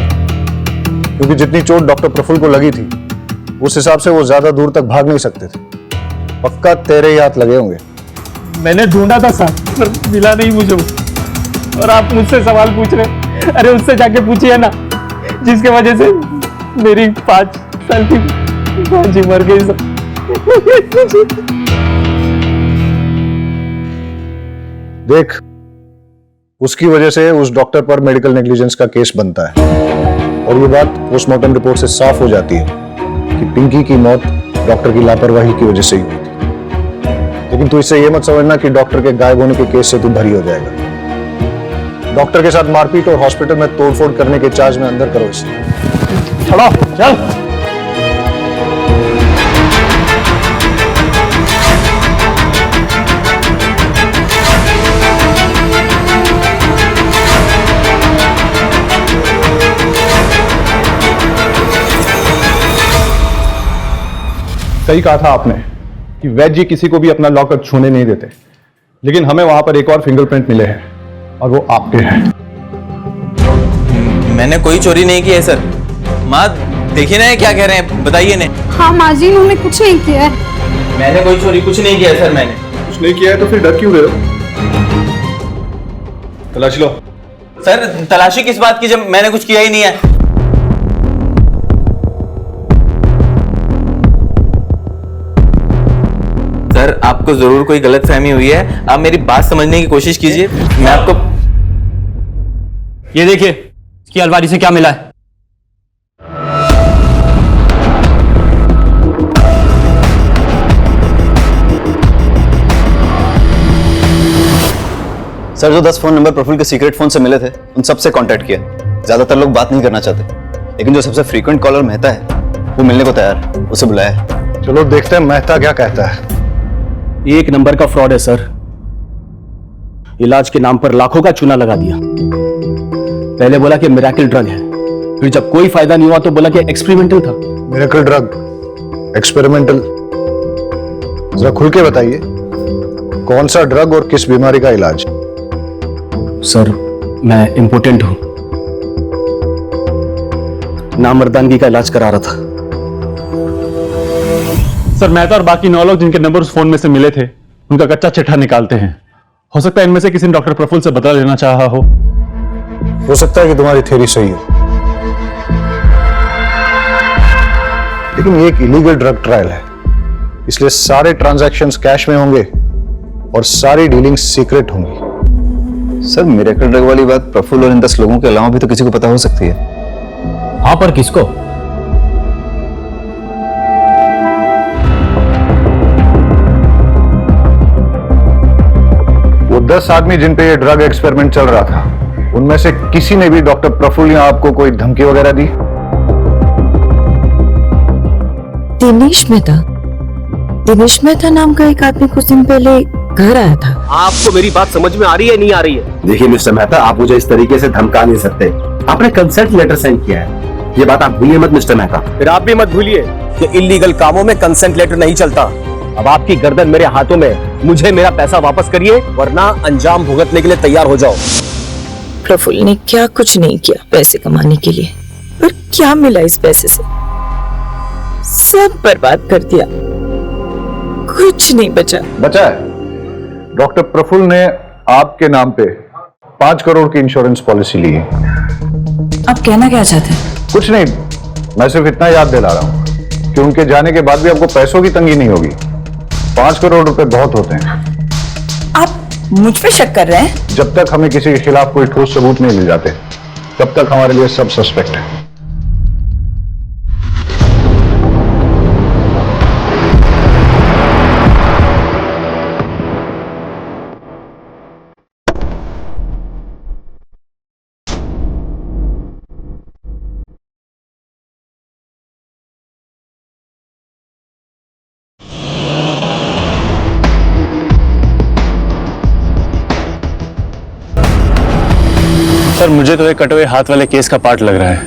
क्योंकि जितनी चोट डॉक्टर प्रफुल्ल को लगी थी उस हिसाब से वो ज्यादा दूर तक भाग नहीं सकते थे। पक्का तेरे ही हाथ लगे होंगे। मैंने ढूंढा था साहब, पर मिला नहीं मुझे वो। और आप मुझसे सवाल पूछ रहे? अरे उससे जाके पूछिए ना, जिसके वजह से मेरी 5 साल की भांजी मर गई सब। देख, उसकी वजह से उस डॉक्टर पर मेडिकल नेग्लिजेंस का केस बनता है और ये बात पोस्टमार्टम रिपोर्ट से साफ हो जाती है कि पिंकी की मौत डॉक्टर की लापरवाही की वजह से ही हुई थी। लेकिन तू इससे ये मत समझना कि डॉक्टर के गायब होने के केस से तू भरी हो जाएगा। डॉक्टर के साथ मारपीट और हॉस्पिटल में तोड़फोड़ करने के चार्ज में अंदर करो इसे। चलो चल। सही कहा था आपने कि वैद्य जी किसी को भी अपना लॉकर छूने नहीं देते, लेकिन हमें वहां पर एक और फिंगरप्रिंट मिले हैं और वो आपके हैं। मैंने कोई चोरी नहीं की है सर। माँ देखिए ना क्या कह रहे हैं, बताइए ना। हाँ माँ जी, उन्होंने कुछ नहीं किया है। मैंने कोई चोरी कुछ नहीं किया है सर। मैंने कुछ नहीं किया है तो फिर डर क्यों रहे हो? तलाशी लो। सर तलाशी किस बात की जब मैंने कुछ किया ही नहीं है। सर आपको जरूर कोई गलतफहमी हुई है, आप मेरी बात समझने की कोशिश कीजिए। मैं आपको ये देखिए इसकी अलमारी से क्या मिला है। सर जो 10 फोन नंबर प्रफुल्ल के सीक्रेट फोन से मिले थे उन सबसे कांटेक्ट किया। ज्यादातर लोग बात नहीं करना चाहते, लेकिन जो सबसे फ्रीक्वेंट कॉलर मेहता है वो मिलने को तैयार है, उसे बुलाया है। चलो देखते हैं मेहता क्या कहता है। एक नंबर का फ्रॉड है सर। इलाज के नाम पर लाखों का चूना लगा दिया। पहले बोला कि मिरेकल ड्रग है, फिर जब कोई फायदा नहीं हुआ तो बोला कि एक्सपेरिमेंटल था। मिरेकल ड्रग, एक्सपेरिमेंटल, जरा खुल के बताइए कौन सा ड्रग और किस बीमारी का इलाज? सर मैं इम्पोर्टेंट हूं, नामर्दानगी का इलाज करा रहा था। सर मेहता और बाकी 9 लोग जिनके नंबर उस फोन में से मिले थे उनका कच्चा चिट्ठा निकालते हैं। हो सकता है इनमें से किसी ने डॉक्टर प्रफुल्ल से बदला लेना चाहा हो सकता है कि तुम्हारी थ्योरी सही हो, लेकिन ये एक इलीगल ड्रग ट्रायल है, इसलिए सारे ट्रांजैक्शंस कैश में होंगे और सारी डीलिंग सीक्रेट होंगी। सर मिरेकल ड्रग वाली बात प्रफुल्ल और इन 10 लोगों के अलावा भी तो किसी को पता हो सकती है। हाँ, पर किसको? वो 10 आदमी जिन पे ये ड्रग एक्सपेरिमेंट चल रहा था, उनमें से किसी ने भी डॉक्टर प्रफुल्ल या आपको कोई धमकी वगैरह दी? दिनेश मेहता नाम का एक आदमी कुछ दिन पहले घर आया था। आपको मेरी बात समझ में आ रही है नहीं आ रही है? देखिए मिस्टर मेहता, आप मुझे इस तरीके से धमका नहीं सकते। आपने कंसेंट लेटर साइन किया है, ये बात आप भूलिए मत मिस्टर मेहता। फिर आप भी मत भूलिए कि इलीगल कामों में कंसेंट लेटर नहीं चलता। अब आपकी गर्दन मेरे हाथों में, मुझे मेरा पैसा वापस करिए वरना अंजाम भुगतने के लिए तैयार हो जाओ। प्रफुल्ल ने क्या कुछ नहीं किया पैसे कमाने के लिए, पर क्या मिला इस पैसे से? सब बर्बाद कर दिया, कुछ नहीं बचा। बचा है। डॉक्टर प्रफुल्ल ने आपके नाम पे 5 करोड़ की इंश्योरेंस पॉलिसी ली है। आप कहना क्या चाहते हैं? कुछ नहीं, मैं सिर्फ इतना याद दिला रहा हूँ कि उनके जाने के बाद भी आपको पैसों की तंगी नहीं होगी। 5 करोड़ रुपए बहुत होते हैं। आप मुझ पे शक कर रहे हैं? जब तक हमें किसी के खिलाफ कोई ठोस सबूत नहीं मिल जाते, तब तक हमारे लिए सब सस्पेक्ट है। सर मुझे तो एक कटे हुए हाथ वाले केस का पार्ट लग रहा है।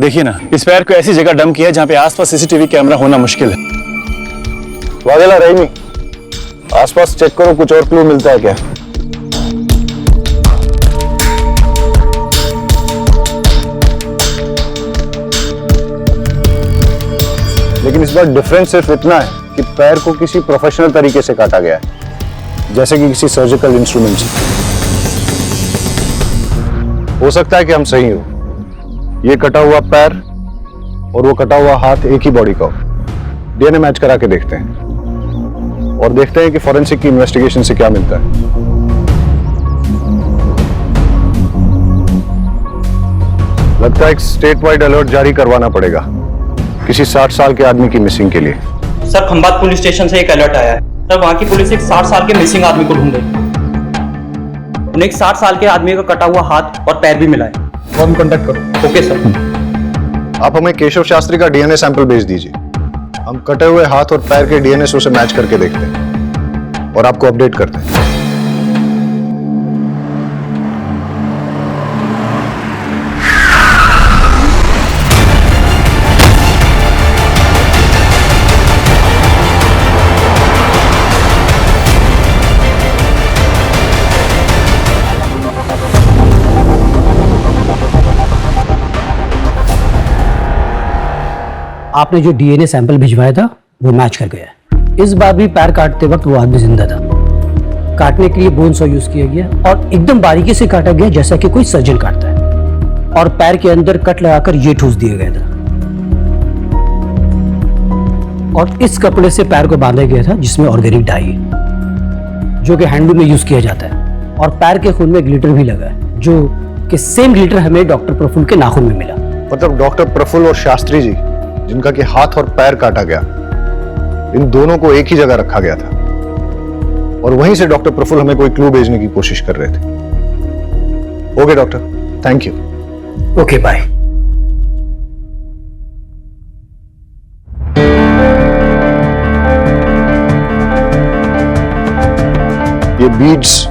देखिए ना, इस पैर को ऐसी जगह डंप किया है जहां पे आसपास सीसीटीवी कैमरा होना मुश्किल है। वागेला रहीमी, आसपास चेक करो, कुछ और क्लू मिलता है क्या? लेकिन इस बार डिफरेंस सिर्फ इतना है कि पैर को किसी प्रोफेशनल तरीके से काटा गया है, जैसे कि किसी सर्जिकल इंस्ट्रूमेंट से। हो सकता है कि हम सही हो। ये कटा हुआ पैर और वो कटा हुआ हाथ एक ही बॉडी का हो। डीएनए मैच करा के देखते हैं और देखते हैं कि फॉरेंसिक की इन्वेस्टिगेशन से क्या मिलता है। लगता है एक स्टेट वाइड अलर्ट जारी करवाना पड़ेगा किसी 60 साल के आदमी की मिसिंग के लिए। सर खंबात पुलिस स्टेशन से एक अलर्ट आया है। सर वहाँ की पुलिस एक 60 साल के मिसिंग आदमी को ढूंढ रही है। उन्हें एक 60 साल के आदमी का कटा हुआ हाथ और पैर भी मिला है। फॉर्म कांटेक्ट करो। Okay sir. आप हमें केशव शास्त्री का डीएनए सैंपल भेज दीजिए। हम कटे हुए हाथ और पैर के डीएनए से उसे मैच करके देखते हैं और आपको अपडेट करते हैं। आपने जो डीएनए सैंपल भिजवाया था वो मैच कर गया। इस बार भी पैर काटते वक्त वो आदमी जिंदा था। काटने के लिए बोन सॉ यूज किया गया और एकदम बारीकी से काटा गया जैसा कि कोई सर्जन काटता है, और पैर के अंदर कट लगाकर ये ठूस दिया गया था। और इस कपड़े से पैर को बांधा गया था जिसमें ऑर्गेनिक डाई है जो कि हैंडलूम में यूज किया जाता है, और पैर के खून में ग्लिटर भी लगा है जो कि सेम ग्लिटर हमें डॉक्टर प्रफुल्ल के नाखून में मिला। मतलब डॉक्टर प्रफुल्ल और शास्त्री जी जिनका कि हाथ और पैर काटा गया, इन दोनों को एक ही जगह रखा गया था और वहीं से डॉक्टर प्रफुल्ल हमें कोई क्लू भेजने की कोशिश कर रहे थे। Okay doctor, thank you. Okay bye. ये बीड्स,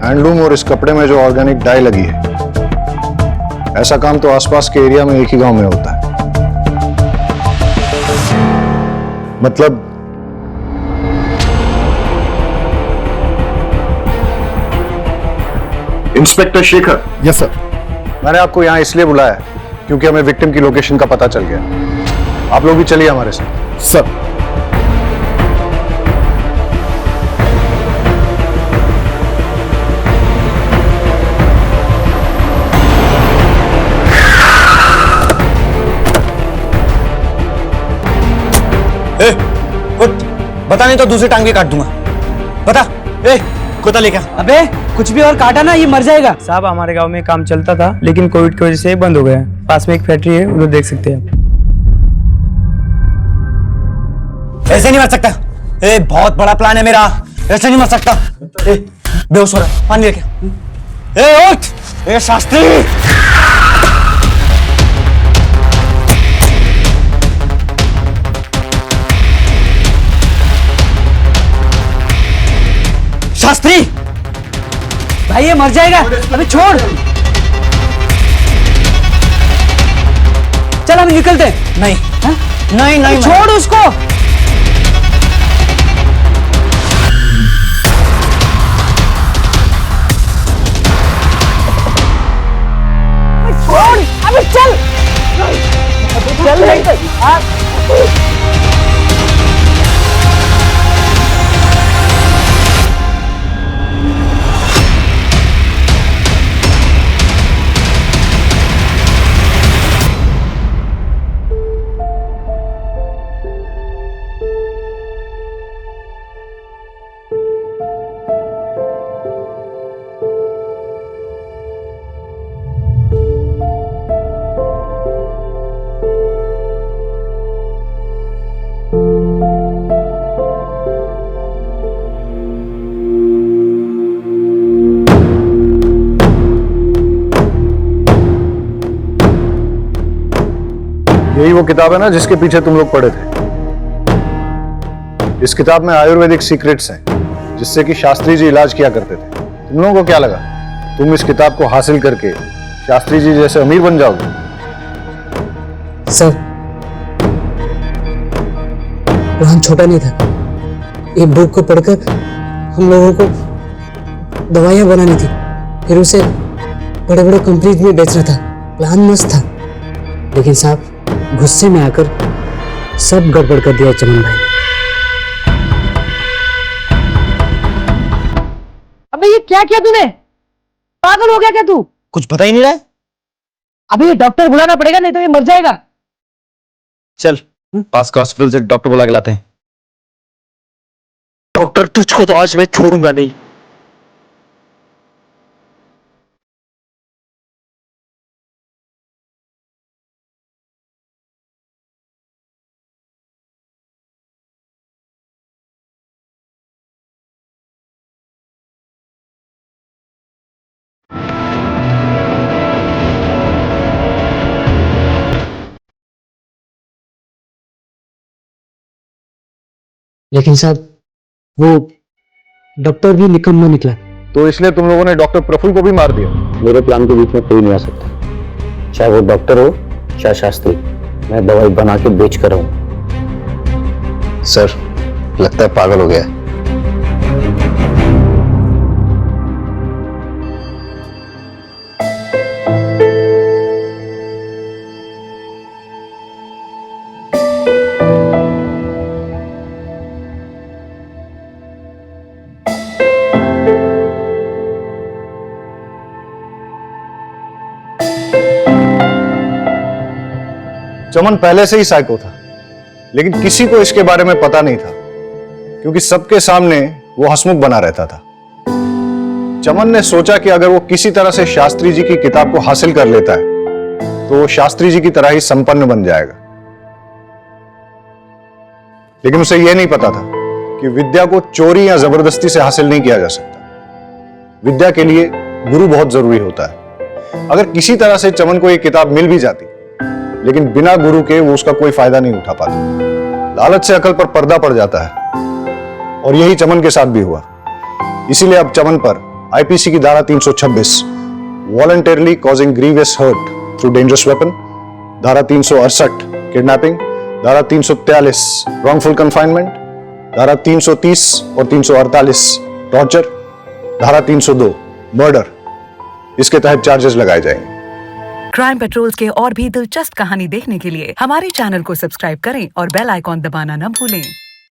हैंडलूम और इस कपड़े में जो ऑर्गेनिक डाई लगी है, ऐसा काम तो आसपास के एरिया में एक ही गांव में होता है। मतलब इंस्पेक्टर शेखर। Yes sir. मैंने आपको यहां इसलिए बुलाया क्योंकि हमें विक्टिम की लोकेशन का पता चल गया। आप लोग भी चलिए हमारे साथ। सर बता नहीं तो दूसरी टांग भी काट दूंगा। बता। ए कुत्ता लेके आ। अबे कुछ भी और काटा ना ये मर जाएगा। साहब हमारे गांव में काम चलता था लेकिन कोविड की वजह से बंद हो गया। पास में एक फैक्ट्री है, उधर देख सकते हैं। ऐसे नहीं मर सकता। ए बहुत बड़ा प्लान है मेरा, ऐसे नहीं मर सकता। ए बेहोश हो रहा, पानी लेके। ए उठ। ए शास्त्री। शास्त्री भाई ये मर जाएगा। अबे छोड़। चल हम निकलते। नहीं नहीं नहीं छोड़ उसको। छोड़, अबे चल चल नहीं तो यही वो किताब है ना जिसके पीछे तुम लोग पढ़े थे। इस किताब में आयुर्वेदिक सीक्रेट्स हैं जिससे कि शास्त्री जी इलाज किया करते थे। तुम लोगों को क्या लगा तुम इस किताब को हासिल करके शास्त्री जी जैसे अमीर बन जाओगे? सर प्लान छोटा नहीं था। ये बुक को पढ़कर हम लोगों को दवाइयां बनानी थी, फिर उसे बड़े बड़े कंपनी में बेचना था। प्लान मस्त था लेकिन साहब गुस्से में आकर सब गड़बड़ कर दिया चमन भाई। अबे ये क्या किया तूने? पागल हो गया क्या तू? कुछ पता ही नहीं रहा है। अबे ये डॉक्टर बुलाना पड़ेगा नहीं तो ये मर जाएगा। चल पास का हॉस्पिटल से डॉक्टर बुला के लाते हैं। डॉक्टर तुझको तो आज मैं छोड़ूंगा नहीं। लेकिन साहब वो डॉक्टर भी निकम्मा निकला। तो इसलिए तुम लोगों ने डॉक्टर प्रफुल्ल को भी मार दिया। मेरे प्लान के बीच में कोई नहीं आ सकता, चाहे वो डॉक्टर हो चाहे शास्त्री। मैं दवाई बना के बेच कर हूं। सर लगता है पागल हो गया है। चमन पहले से ही साइको था लेकिन किसी को इसके बारे में पता नहीं था क्योंकि सबके सामने वो हंसमुख बना रहता था। चमन ने सोचा कि अगर वो किसी तरह से शास्त्री जी की किताब को हासिल कर लेता है तो वो शास्त्री जी की तरह ही संपन्न बन जाएगा। लेकिन उसे यह नहीं पता था कि विद्या को चोरी या जबरदस्ती से हासिल नहीं किया जा सकता। विद्या के लिए गुरु बहुत जरूरी होता है। अगर किसी तरह से चमन को यह किताब मिल भी जाती लेकिन बिना गुरु के वो उसका कोई फायदा नहीं उठा पाता। लालच से अकल पर पर्दा पड़ जाता है और यही चमन के साथ भी हुआ। इसीलिए अब चमन पर आईपीसी की धारा 326 voluntarily causing grievous hurt through dangerous weapon, धारा 368 किडनैपिंग, धारा 343 रॉन्गफुल कन्फाइनमेंट, धारा 330 और 348 टॉर्चर, धारा 302 मर्डर, इसके तहत चार्जेस लगाए जाएंगे। क्राइम पेट्रोल्स के और भी दिलचस्प कहानी देखने के लिए हमारे चैनल को सब्सक्राइब करें और बेल आइकॉन दबाना न भूलें।